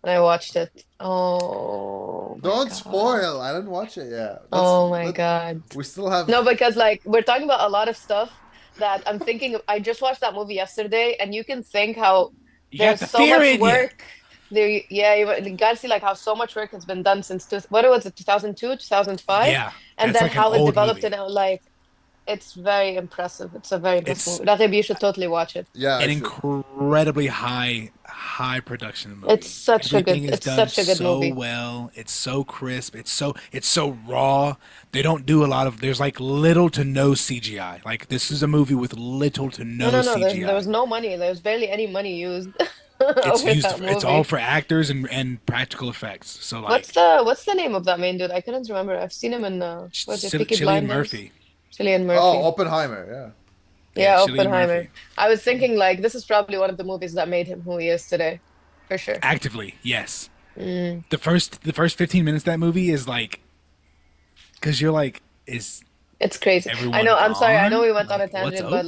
and I watched it. Oh my don't God. spoil. I didn't watch it yet. Oh my God. We still have. No, because like we're talking about a lot of stuff that I'm thinking I just watched that movie yesterday, and you can think how You got there's the so fear much in you. work There, yeah, you gotta see like how so much work has been done since what was it, 2002, 2005, Yeah, and that's then like an how it old developed movie. and like it's very impressive. It's a very impressive It's movie. That you should totally watch it. Yeah, I an should. incredibly high production movie. Everything is It's done such a good so movie. well. It's so crisp. It's so raw. They don't do a lot of there's like little to no CGI. Like this is a movie with little to No, no no, no. There CGI. was no money. There was barely any money used It's with used that for, it's all movie. for actors and practical effects. So What's like what's the name of that main dude? I couldn't remember. I've seen him in was it Peaky Cillian Blinders? Murphy. Cillian Oh, Murphy. Oppenheimer. Yeah, Yeah, Cillian Oppenheimer. Murphy. I was thinking like this is probably one of the movies that made him who he is today, for sure. Actively, yes. Mm, The first 15 minutes of that movie is like because you're like, is it's crazy. I everyone know. I'm sorry. I know gone? we went on a Like, what's tangent, over?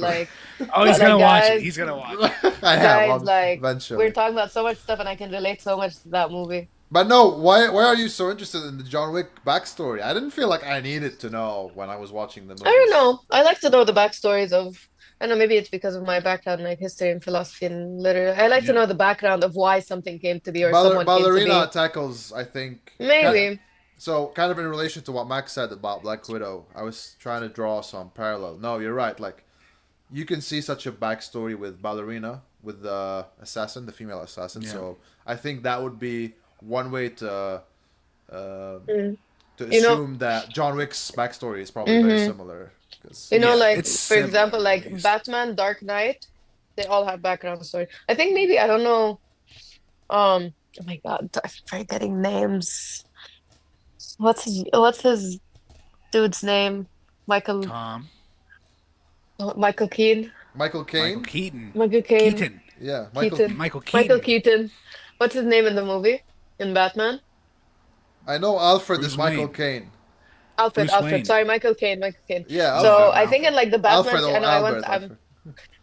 Oh, he's but like gonna watch it. guys, He's gonna watch it. Yeah. I have guys, like we're eventually. talking about so much stuff, and I can relate so much to that movie. But no, why are you so interested in the John Wick backstory? I didn't feel like I needed to know when I was watching the I don't movie. know. I like to know the backstories of. I don't know. Maybe it's because of my background, like history and philosophy and literature. I like to Yep. know the background of why something came to be or someone came to Ballerina be. tackles, I think. Maybe. So, kind of in relation to what Max said about Black Widow, I was trying to draw some parallel. No, you're right. Like, you can see such a backstory with Ballerina, with the assassin, the female assassin. Yeah. So, I think that would be one way uh, Mm. to You know, assume that John Wick's backstory is probably very hmm similar. Because You know, Yeah, like it's for similar example, at like least. Batman, Dark Knight, they all have background story. I think maybe I don't know. Oh my God, I'm forgetting names. What's his dude's name? Michael Tom, Michael Keane. Michael Michael Caine? Keaton, Michael Caine. Keaton, Yeah, Keaton. Michael Michael Keaton, Keaton. What's his name in the movie? In Batman? I know Alfred is Bruce Michael Wayne, Caine. Alfred. Bruce Alfred. Wayne. Sorry, Michael Caine. Michael Caine. Yeah, No, So no, Alfred. I think in Alfred. like the Batman, Alfred I or know I went. Albert.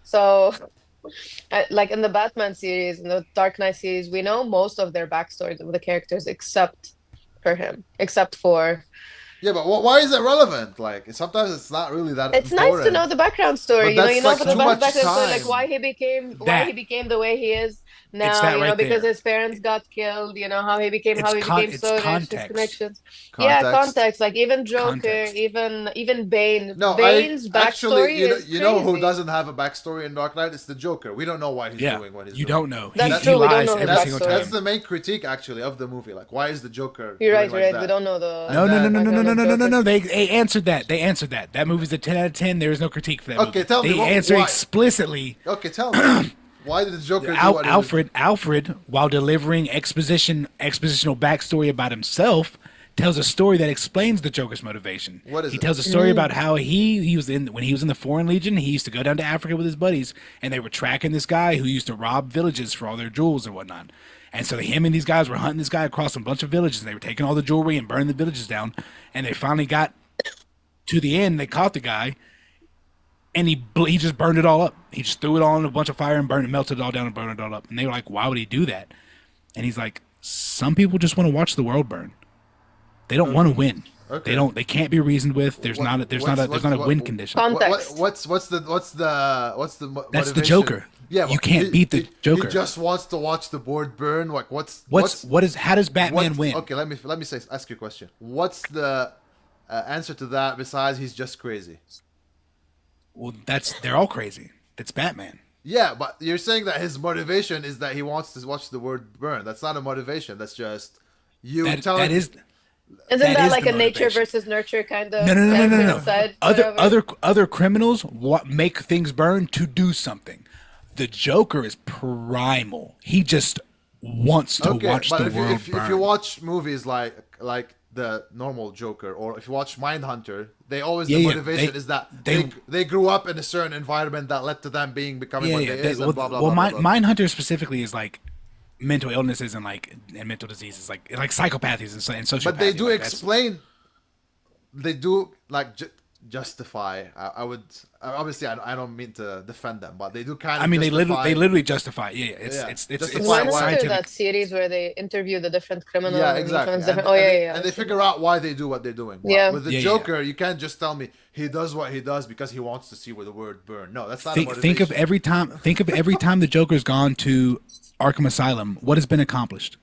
So like in the Batman series, in the Dark Knight series, we know most of their backstories of the characters except for him, except for Yeah, but why is it relevant? Like, sometimes it's not really that it's nice to know important. the background story. But that's You know like for the too much background story, like time. why he That became the way he is it's now. that You know right because there. his parents got killed. You know It's how he became it's so rich, his context. connections. Yeah, Context. context. Like even Joker, Context. even Bane. No, I Bane's actually, backstory is you know who crazy. doesn't have a backstory in Dark Knight? It's the Joker. We don't know why he's Yeah, doing what he's you doing. don't know. He That's he true. We don't lies know his every single That's backstory. the time. main critique actually of the movie. Like, why is the Joker You're doing right. You're like right. We that? don't know And No, no, no, then no, no, no, background no, of no, no, no, Joker. no. They answered that. They answered that. That movie's a 10 out of 10. There is no critique for that okay, movie. tell me They answer why. explicitly. Okay, tell me why did the Joker do what he was? Alfred, while delivering expositional backstory about himself, tells a story that explains the Joker's motivation. What is He it? tells a story about Mm. how he was in when he was in the Foreign Legion. He used to go down to Africa with his buddies, and they were tracking this guy who used to rob villages for all their jewels and whatnot. And so him and these guys were hunting this guy across a bunch of villages. And they were taking all the jewelry and burning the villages down. And they finally got to the end. They caught the guy, and he just burned it all up. He just threw it all in a bunch of fire and burned it, melted it all down and burned it all up. And they were like, "Why would he do that?" And he's like, "Some people just want to watch the world burn. They don't want to win. They Okay. don't. They can't be reasoned with. There's What, not. There's not a win condition. Context. What's the That's the motivation? Joker. Yeah, You can't beat the he Joker. just wants to watch the board burn. Like, How does Batman what? win? Okay, let me ask you a question. What's the answer to that besides he's just crazy? Well, they're all crazy. It's Batman. Yeah, but you're saying that his motivation is that he wants to watch the world burn. That's not a motivation. That's just you That telling. that is Isn't that that is like the a nature motivation. versus nurture kind of No, no, no, no, no, answer no. inside Other whatever? other other criminals make things burn to do something. The Joker is primal. He just wants to Okay, watch but the if you world if, burn. if you watch movies like the normal Joker, or if you watch Mindhunter, they always Yeah, the yeah, motivation they- is that they- they grew up in a certain environment that led to them becoming yeah, what yeah. they is, and blah blah Well, blah blah blah. Mindhunter specifically is like mental illnesses and mental diseases, like psychopathies and sociopathy. But they do like that's- explain. They do like justify. I would obviously I don't mean to defend them, but they do kind I of mean, justify. they literally justify. Yeah, Yeah, it's justify When is why. there scientific. that series where they interview the different Yeah, criminals and each exactly. one's different? Oh yeah, yeah, yeah. And I've they seen figure that. out why they do what they're doing. But Yeah. with the Yeah. Joker, you can't just tell me he does what he does because he wants to see where the word burn. No, that's not a Think of motivation. every time. Think of every time the Joker's gone to Arkham Asylum. What has been accomplished?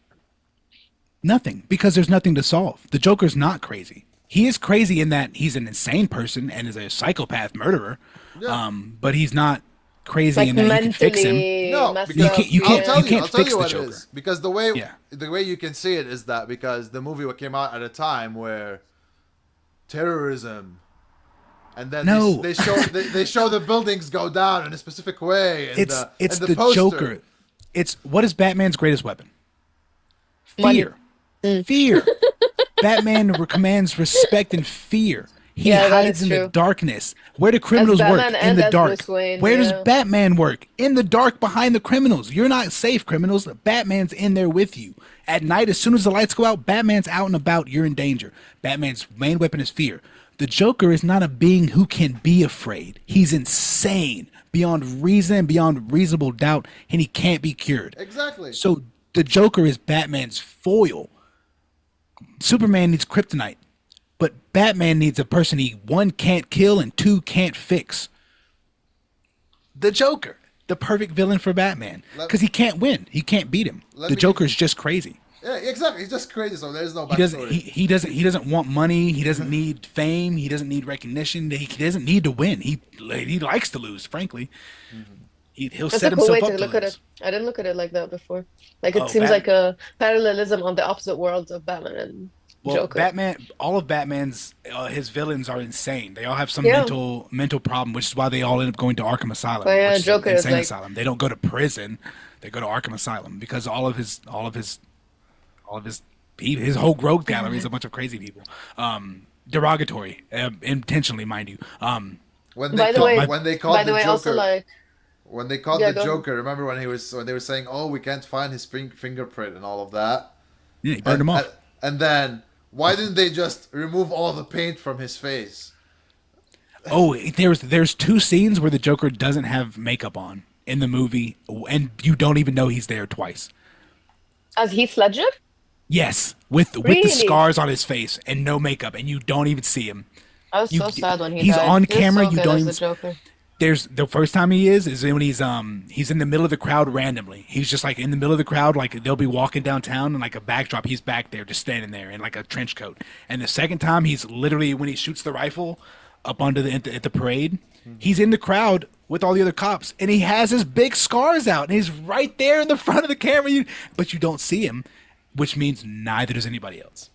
Nothing, because there's nothing to solve. The Joker's not crazy. He is crazy in that he's an insane person and is a psychopath murderer. Yeah. But he's not crazy Like in that you can fix him. mentally No, messed because up. You Yeah. can't I'll tell fix you the what it Joker. is. Because Yeah. the way you can see it is that because the movie came out at a time where terrorism, and then No. they show the buildings go down in a specific way, and It's and the poster. Joker. It's what is Batman's greatest weapon? Money. Fear. Fear. Batman commands respect and fear. He Yeah, that hides is in the true. darkness. Where do criminals work? Batman In and the as dark. Bruce Wayne, Where does yeah. Batman work? In the dark behind the criminals. You're not safe, criminals. Batman's in there with you. At night, as soon as the lights go out, Batman's out and about. You're in danger. Batman's main weapon is fear. The Joker is not a being who can be afraid. He's insane beyond reason and beyond reasonable doubt, and he can't be cured. Exactly. So the Joker is Batman's foil. Superman needs kryptonite, but Batman needs a person he one can't kill and two can't fix. The Joker, the perfect villain for Batman, because he can't win, he can't beat him. Let The me Joker give- is just crazy. Yeah, exactly. He's just crazy. So there's no He doesn't. backstory. He doesn't want money. He doesn't need fame. He doesn't need recognition. He doesn't need to win. He likes to lose. Frankly, he'll That's set a cool way himself to up to look at lose. it. I didn't look at it like that before. Like it Oh, seems like a parallelism on the opposite worlds of Batman and Well, Joker. Batman, all of Batman's his villains are insane. They all have some Yeah. mental problem, which is why they all end up going to Arkham Asylum, Oh, yeah, which is Joker an is insane like- asylum. They don't go to prison; they go to Arkham Asylum because his whole rogue gallery is a bunch of crazy people. Derogatory, intentionally, mind you. when By the way, when they called by the the way, Joker, also like when they called Yeah, the go ahead. Joker, remember when they were saying, "Oh, we can't find his fingerprint and all of that," Yeah, he burned him off. and then why didn't they just remove all the paint from his face? Oh, there's two scenes where the Joker doesn't have makeup on in the movie, and you don't even know he's there twice. as Heath Ledger. Yes, with the Really? scars on his face and no makeup, and you don't even see him. I was You- so sad when he he's died. on He was camera, so you good don't as even the Joker. There's the first time he is when he's in the middle of the crowd randomly. He's just like in the middle of the crowd, like they'll be walking downtown and like a backdrop, he's back there just standing there in like a trench coat. And the second time he's literally when he shoots the rifle up onto at the parade, he's in the crowd with all the other cops and he has his big scars out and he's right there in the front of the camera, but you don't see him, which means neither does anybody else.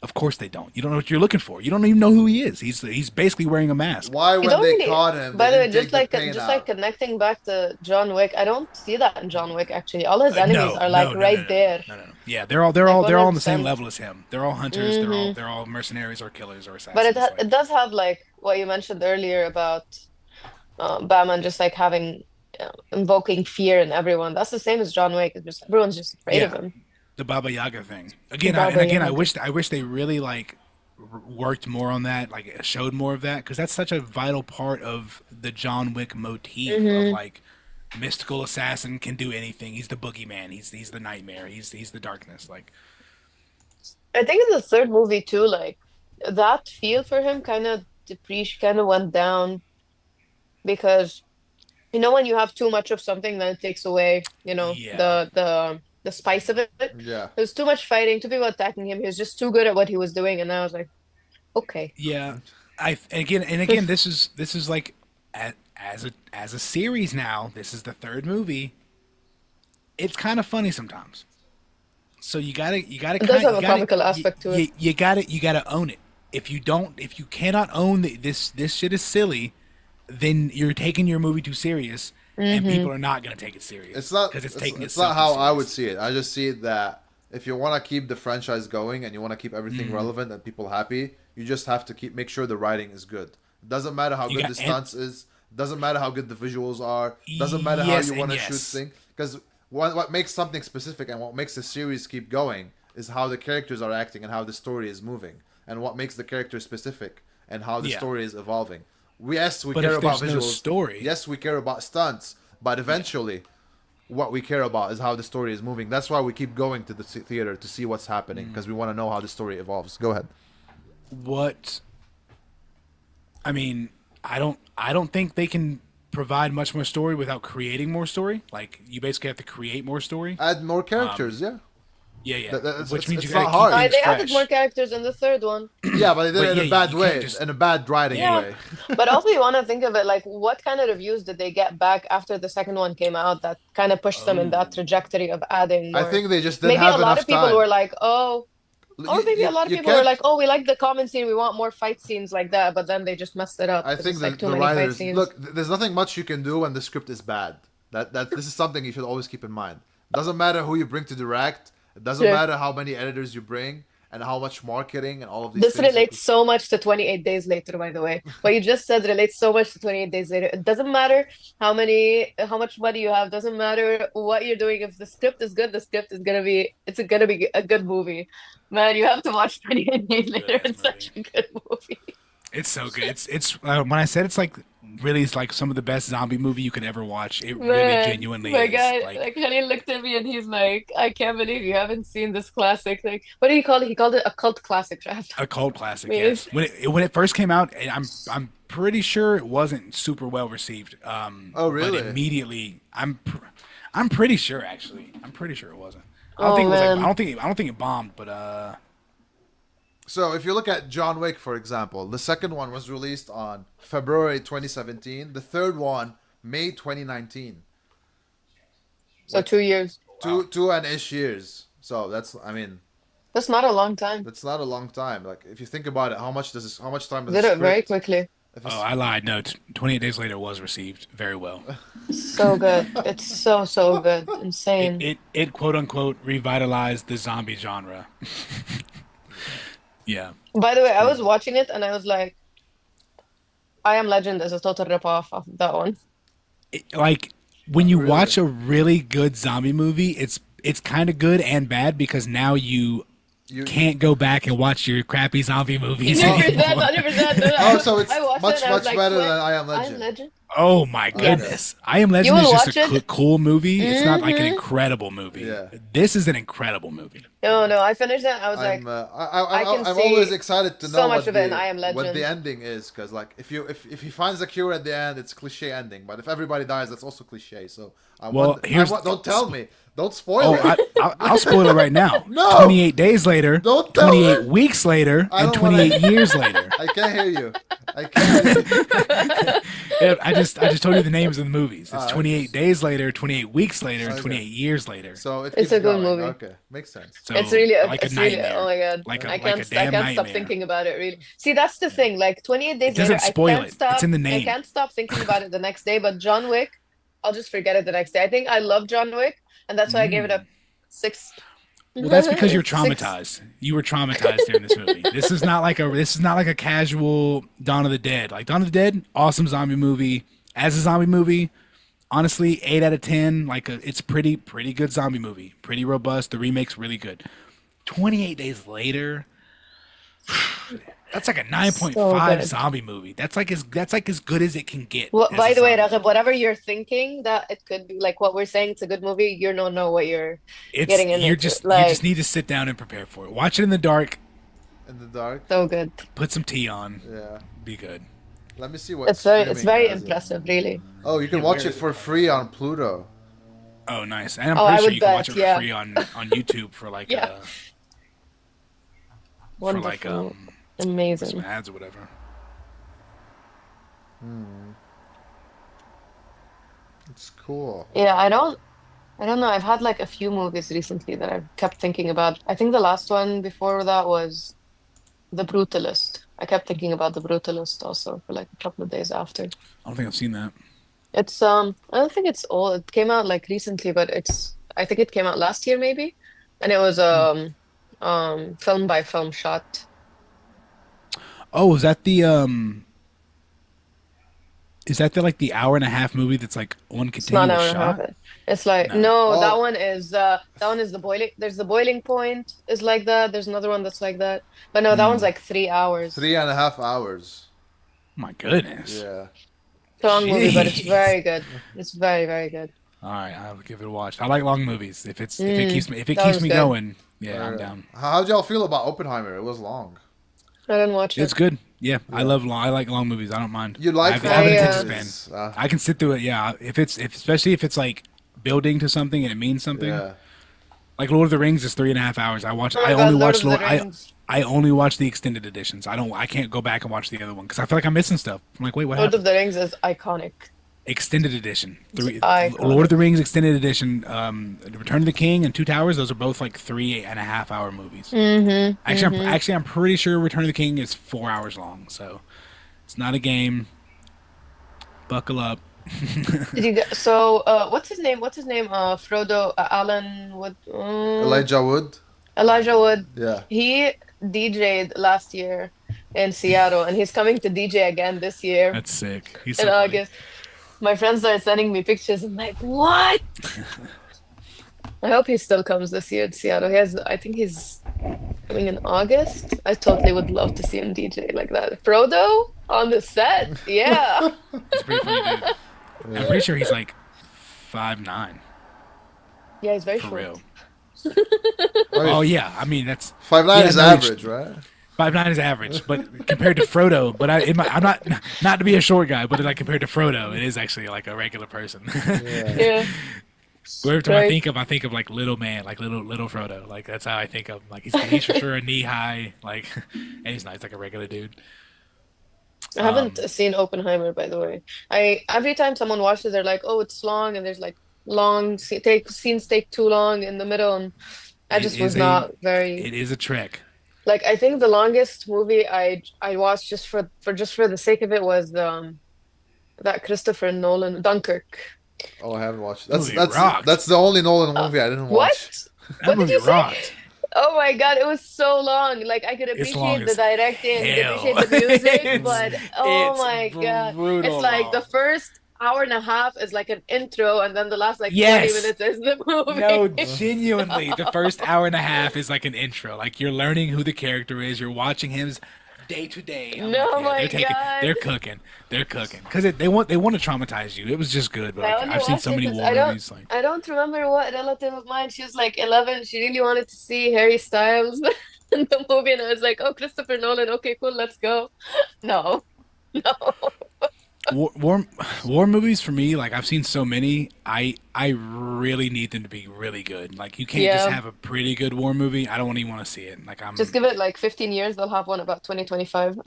Of course they don't. You don't know what you're looking for. You don't even know who he is. He's basically wearing a mask. Why You when don't they really, caught him? by they the way, didn't just take the like paint just out? like connecting back to John Wick, I don't see that in John Wick actually. All his enemies are like no, right no. there. No. Yeah, they're all on the same 100%. level as him. They're all hunters. They're all mercenaries or killers or assassins. But like- it does have like what you mentioned earlier about Batman just like having invoking fear in everyone. That's the same as John Wick. It's just everyone's just afraid of Yeah. him. the Baba Yaga thing again. Baba I Yaga. wish they really like worked more on that, like showed more of that, because that's such a vital part of the John Wick motif of like mystical assassin can do anything. He's the boogeyman. He's the nightmare. He's the darkness. Like I think in the third movie too, like that feel for him kind of went down because you know when you have too much of something, then it takes away, Yeah. the spice of it. Yeah. There was too much fighting, too people attacking him. He was just too good at what he was doing, and I was like, okay. yeah, again, this is like as a series now. This is the third movie. It's kind of funny sometimes. So you gotta It does have a comical aspect to it. You gotta own it. If you cannot own this shit is silly, then you're taking your movie too serious, and people are not gonna take it serious. It's not. because It's not how I would see it. I just see it that if you want to keep the franchise going and you want to keep everything relevant and people happy, you just have to make sure the writing is good. It doesn't matter how good the stunts is. Doesn't matter how good the visuals are. Doesn't matter how Yes you and want to yes. shoot things. Because what makes something specific and what makes the series keep going is how the characters are acting and how the story is moving and what makes the characters specific and how the Yeah. story is evolving. Yes, we But care if about there's no visuals. story, Yes, we care about stunts, but eventually, what we care about is how the story is moving. That's why we keep going to the theater to see what's happening because we want to know how the story evolves. Go ahead. what I mean, I don't think they can provide much more story without creating more story. Like you basically have to create more story. Add more characters, yeah. Yeah, yeah. Which means you It's got to not keep hard. things They added more fresh. characters in the third one. Yeah, but they did But it yeah, in a bad you way, can't just in a bad writing Yeah. way. But also, you want to think of it like what kind of reviews did they get back after the second one came out that kind of pushed them in Oh, that trajectory of adding I more? think they just didn't Maybe a have lot of enough people time. were like, oh, or maybe a lot of You people were can't. like, oh, we like the common scene, we want more fight scenes like that, but then they just messed it up I because think it's like too the many fight writers scenes. look. There's nothing much you can do when the script is bad. That this is something you should always keep in mind. Doesn't matter who you bring to direct. It doesn't Yeah. matter how many editors you bring and how much marketing and all of these This things. relates so much to 28 Days Later, by the way. What you just said relates so much to 28 Days Later. It doesn't matter how much money you have, doesn't matter what you're doing. If the script is good, the script is gonna be a good movie. Man, you have to watch 28 Days Later. good-ass It's such movie. a good movie. it's so good. It's when I said it's like really it's like some of the best zombie movie you could ever watch. It really Man, genuinely my is. guy, Like like, Khalil looked at me and he's like, I can't believe you haven't seen this classic. Like, what did he call it? He called it a cult classic, right? a cult classic, Mean, yes. When it first came out, and I'm pretty sure it wasn't super well received. Oh, But really? immediately, I'm pretty sure actually. I'm pretty sure it wasn't. I don't oh think it was like man. I don't think it bombed, but So if you look at John Wick, for example, the second one was released on February 2017. The third one, May 2019. So 2 years. Two and ish years. So I mean, That's not a long time. that's not a long time. Like if you think about it, how much time does Did a it very script? quickly. If oh, it's, I lied. No, 28 Days Later was received very well. So good. It's so, so good. Insane. It quote unquote revitalized the zombie genre. Yeah. By the way, I was watching it and I was like, I Am Legend is a total ripoff of that one. Like when you Really? watch a really good zombie movie, it's kind of good and bad because now you you can't go back and watch your crappy zombie movies 100%, anymore. 100%. No, Oh, so it's I watched much it and I was much like, better wait, than I Am I Am Legend. Legend? Oh my Yes. goodness! I Am You Legend will is just watch a it? cool movie. It's not like an Mhm. incredible movie. Yeah. This is an incredible movie. No, no, I finished it. I was like, I can I'm see always excited to so know much what of it in the I Am what the Legend. ending is, because like if he finds a cure at the end, it's cliche ending. But if everybody dies, that's also cliche. So Well, here's don't tell me, don't spoil Oh, it. I'll spoil it right now. No! 28 days later, Don't tell 28 me! weeks later, I and don't wanna- 28 years later. I can't hear you. I can't. Hear you. Yeah, I just told you the names of the movies. It's Ah, 28 days later, 28 weeks later, and Okay. 28 years later. So it It's keeps a good going. movie. Okay, makes sense. So It's really, like a it's really, nightmare. oh my God. Like a I like can't, a I damn can't stop nightmare. thinking about it, really. See, that's the thing. Like 28 Days It doesn't Later, I spoil can't it. stop, It's in the I name. can't stop thinking about it the next day. But John Wick, I'll just forget it the next day. I think I love John Wick, and that's why I gave it a 6. Well, that's because you're 6. traumatized. You were traumatized during this movie. This is not like a casual Dawn of the Dead. Like Dawn of the Dead, awesome zombie movie. As a zombie movie, honestly, 8 out of 10. It's pretty good zombie movie. Pretty robust. The remake's really good. 28 Days Later, that's like a 9.5 So good. zombie movie. That's like as good as it can get. Well, as by a the way, zombie Raghib, whatever you're thinking that it could be, like what we're saying, it's a good movie. You don't know what you're It's getting into. you Like, just need to sit down and prepare for it. Watch it in the dark. In the dark. so good. Put some tea on. Yeah. Be good. Let me see what. It's streaming very has it. impressive, really. Oh, you can Yeah, watch where it for free on Pluto. Oh, nice. And I'm Oh, I pretty sure would you can watch bet, it for yeah. free on YouTube for like Yeah. for like Wonderful. some Amazing. ads or whatever. It's cool. Yeah, I don't know. I've had like a few movies recently that I've kept thinking about. I think the last one before that was The Brutalist. I kept thinking about The Brutalist also for like a couple of days after. I don't think I've seen that. It's I don't think it's old. It came out like recently, but I think it came out last year maybe. And it was film by film shot. Oh, is Is that the hour and a half movie that's like one It's not an continuous hour and a half. shot? It's like No. no, Oh, that one is the boiling. There's the boiling point is like that. There's another one that's like that. But no, that one's Mm, like 3 hours. 3.5 hours. my goodness. Yeah. It's a long movie, but it's Jeez. very good. It's very, very good. All right, I'll give it a watch. I like long movies. If it That keeps one's me good. going, yeah, I'm down. How'd y'all feel about Oppenheimer? It was long. I didn't watch It's it. good. Yeah, Yeah. I like long movies. I don't mind. You like I have long an I attention span. movies? I can sit through it. Yeah, especially if it's like building to something and it means something. Yeah. Like Lord of the Rings is 3.5 hours. Oh I my only God, Lord watch of the Rings. I only watch the extended editions. I can't go back and watch the other one because I feel like I'm missing stuff. I'm like, wait, what Lord of happened? the Rings is iconic. Extended edition, It's Lord of iconic. the Rings extended edition, Return of the King and Two Towers. Those are both like 3.5 hour movies. Mm-hmm. Actually I'm pretty sure Return of the King is 4 hours long. So it's not a game. Buckle up. Did you get so what's his name? What's his name? Frodo Alan Wood Elijah Wood. Elijah Wood. Yeah. He DJ'd last year in Seattle and he's coming to DJ again this year That's sick. He's in so funny. August. My friends started sending me pictures. I'm like, what? I hope he still comes this year to Seattle. I think he's coming in August. I totally would love to see him DJ like that. Frodo on the set. Yeah. He's a pretty funny dude. I'm pretty sure he's like 5'9" Yeah, he's very for short. real. I Oh mean, yeah, I mean that's 5'9" yeah is no average, right? 5'9" is average, but compared to Frodo, I'm not to be a short guy, but like compared to Frodo, it is actually like a regular person. Yeah. Yeah. Every time Right. I think of like little man, like little Frodo. Like that's how I think of him. Like he's for sure a knee high, like, and he's nice, like a regular dude. I haven't Um, seen Oppenheimer, by the way. I every time someone watches, they're like, "Oh, it's long," and there's like scenes take too long in the middle, and I it just was is a not very it is a trek. like. I think the longest movie I watched just for the sake of it was that Christopher Nolan Dunkirk. Oh, I haven't watched. That movie rocked. That's the only Nolan Uh, movie I didn't watch. what? That What did movie you say? rocked. Oh my God, it was so long. Like I could It's long appreciate the as directing, I could hell. appreciate the music, but oh It's my God. It's brutal like the long. first hour and a half is like an intro, and then the last like 20 Yes. minutes is the No, movie. genuinely, the first hour and a half is like an intro. Like you're learning who the character is. You're watching him day to day. I'm like, No, yeah, my God. they're cooking, because they want to traumatize you. It was just good, but I like only I've seen watched so it many because war movies. Like I don't remember what relative of mine. She was like 11. She really wanted to see Harry Styles in the movie, and I was like, "Oh, Christopher Nolan. Okay, cool, let's go." No, no. war, war war movies for me, like I've seen so many. I really need them to be really good. Like you can't just Yeah, have a pretty good war movie. I don't even want to see it. Like just give it like 15 years. They'll have one about 2025.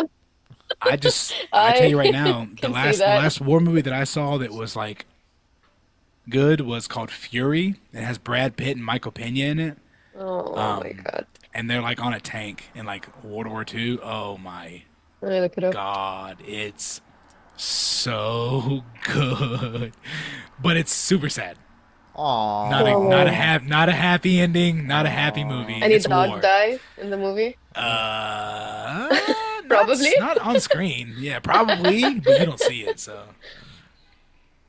I tell I you right now, can see the that. last war movie that I saw that was like good was called Fury. It has Brad Pitt and Michael Pena in it. Oh my Um, God. and they're like on a tank in like World War II. Oh my Let me look it up. God, it's so good, but it's super sad. Aww. Oh. Not a happy ending. Not a happy movie. Aww. Any It's dog war. die in the movie? Uh, Probably. not on screen. Yeah, probably, but you don't see it. So,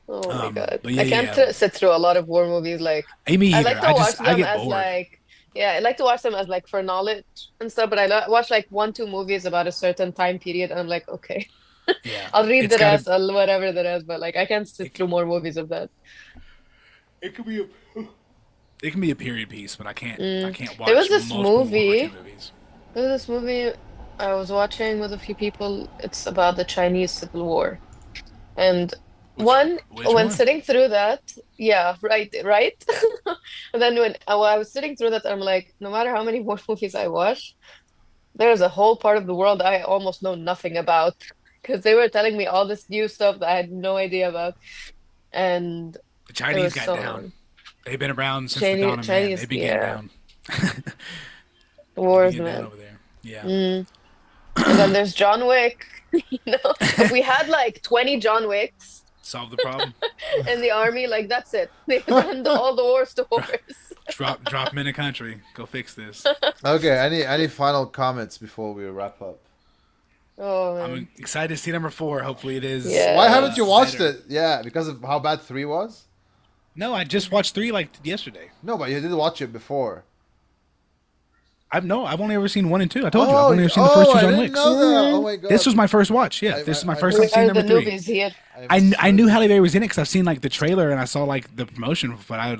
Oh my God. but yeah, I can't yeah. sit through a lot of war movies. Like, Me I either. like to watch I them get as bored. like, yeah, I like to watch them as like for knowledge and stuff, but watch like one, two movies about a certain time period, and I'm like, okay, Yeah, I'll read it's the got to. rest, I'll whatever the rest, but like I can't sit It, through more movies of that. it could be it can be a period piece, but I Mm. can't There was watch this multiple World War II movie, movies. there was this movie I was watching with a few people. It's about the Chinese Civil War. And Which one, which when one? sitting through that, yeah, right, right. And then when I was sitting through that, I'm like, no matter how many more movies I watch, there's a whole part of the world I almost know nothing about because they were telling me all this new stuff that I had no idea about, and The it Chinese was got so down. long. They've been around since the dawn of man. They've been getting Yeah, down. They've been wars, getting down man. over there. Yeah. Mm. And then there's John Wick. If we had like 20 John Wicks Solve the problem. in the army, like that's it. They would end all the war stories. Drop them in a country. Go fix this. Okay. Any final comments before we wrap up? Oh man. I'm excited to see number 4. Hopefully it is. Yeah. Why haven't you watched better. it? Yeah, because of how bad 3 was? No, I just watched 3 like yesterday. No, but you did watch it before. I've only ever seen 1 and 2. I told you, I've only ever seen the oh, first 2 I John didn't Wicks. know that. Oh my god. This was my first watch. Yeah, this is my first time We seeing are the number 3. newbies here. I knew Halle Berry was in it because I've seen like the trailer and I saw like the promotion, but I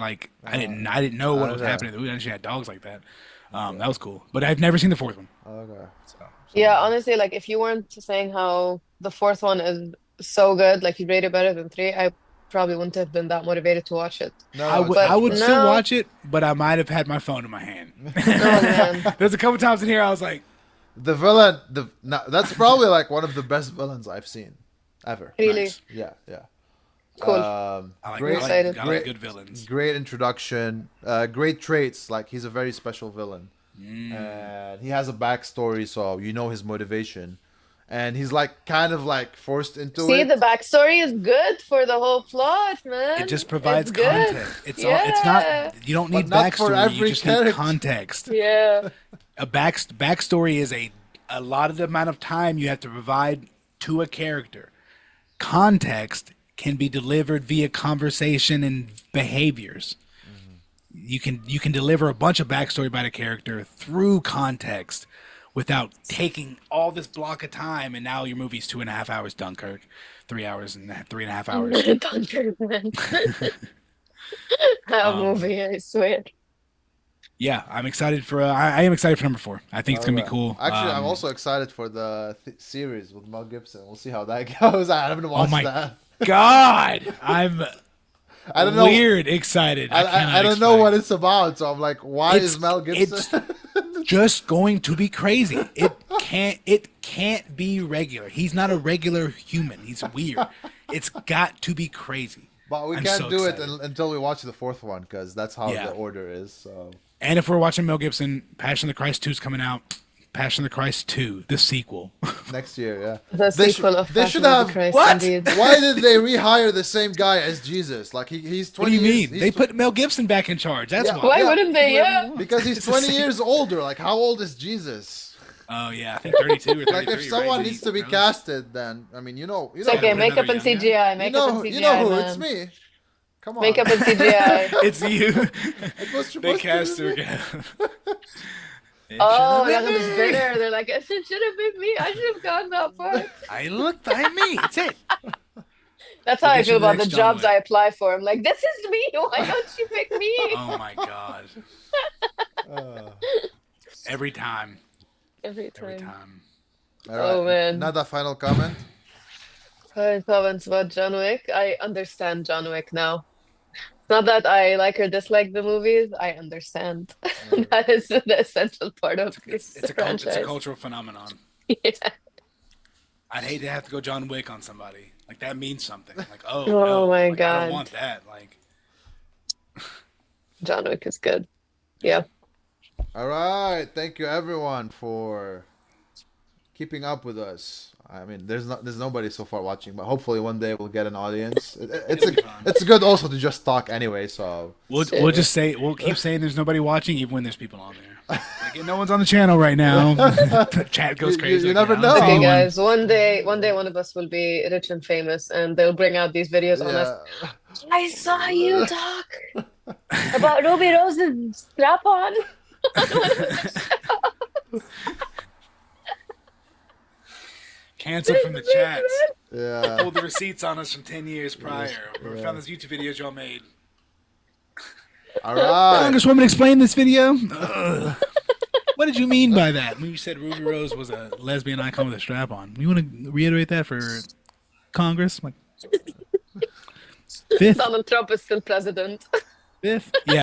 didn't know what was happening. I didn't she had dogs like that. That was cool, but I've never seen the 4th one. Okay. So. Yeah, honestly, like if you weren't saying how the fourth one is so good, like you rate it better than three, I probably wouldn't have been that motivated to watch it. No, I it's would I much would better. still No. watch it, but I might have had my phone in my hand. Oh man. There's a couple times in here I was like, The villain, that's probably like one of the best villains I've seen ever. Really nice. Yeah, yeah. cool. I like, Great, I like, excited. I like good villains. great introduction. Great traits. Like he's a very special villain, and he has a backstory, so you know his motivation, and he's like kind of like forced into See, it. the backstory is good for the whole plot, man. It just provides It's good. context. It's not. You don't need But not for backstory. You every just character. need context. Yeah. A backstory is a lot of the amount of time you have to provide to a character. Context can be delivered via conversation and behaviors. You can deliver a bunch of backstory about a character through context without taking all this block of time. And now your movie's 2.5 hours. Dunkirk, 3 hours and 3.5 hours. Dunkirk, man. That movie, I swear. Yeah, I'm excited for. I am excited for number 4. I think it's gonna be cool. Actually, I'm also excited for the series with Mel Gibson. We'll see how that goes. I haven't watched my that. God, I'm I don't know. weird excited. I don't know what it's about, so I'm like, why is Mel Gibson? It's just going to be crazy. It can't be regular. He's not a regular human. He's weird. It's got to be crazy. But we I'm can't so do it excited. until we watch the 4th one, because that's how Yeah. the order is. So And if we're watching Mel Gibson, Passion of the Christ 2 is coming out. Passion of the Christ 2, the sequel. next year, yeah. The They sequel should- of they Passion should of have- the Christ, What? indeed. Why did they rehire the same guy as Jesus? Like he's 20 What do you years, mean? They put Mel Gibson back in charge. That's Yeah. why. Why wouldn't they? Yeah. because he's It's the 20 same- years older. Like how old is Jesus? Oh yeah, I think 32 or 33. Like if someone right? needs to be Really? casted, then I mean, It's okay, Yeah, makeup another and young CGI. you Makeup know, and CGI, you know who? man. It's me. Come on. Makeup and CGI. It's you. It was supposed They to cast be her me. again. Oh, that was bitter. They're like, it should have been me. I should have gone that far. I looked at me. It's it. That's how We'll I get you feel the about the next John jobs Wick. I apply for. I'm like, this is me. Why don't you pick me? Oh my god. Every time. Every Every time. time. All Oh, man. Another final comment. Comments about John Wick. I understand John Wick now. It's not that I like or dislike the movies. I understand. That is the essential part of this It's a franchise. cultural phenomenon. Yeah. I'd hate to have to go John Wick on somebody. Like that means something. Like Oh no, my like, I God. don't want that. Like John Wick is good. Yeah. All right, thank you everyone for keeping up with us. I mean, there's nobody so far watching, but hopefully one day we'll get an audience. It'll be fun. It's good also to just talk anyway. So we'll just say we'll keep saying there's nobody watching even when there's people on there. Like no one's on the channel right now. The chat goes You- crazy. you like, never yeah, I'm know. Okay, following. guys. One day, one of us will be rich and famous, and they'll bring out these videos on us. yeah, I saw you talk about Ruby Rose's strap on. Canceled from the chats. yeah. Pulled the receipts on us from 10 years prior. We found those YouTube videos y'all made. All right. Congresswoman, explain this video. What did you mean by that when you said Ruby Rose was a lesbian icon with a strap on? You want to reiterate that for Congress? Like, fifth? Donald Trump is still president. Fifth? Yeah.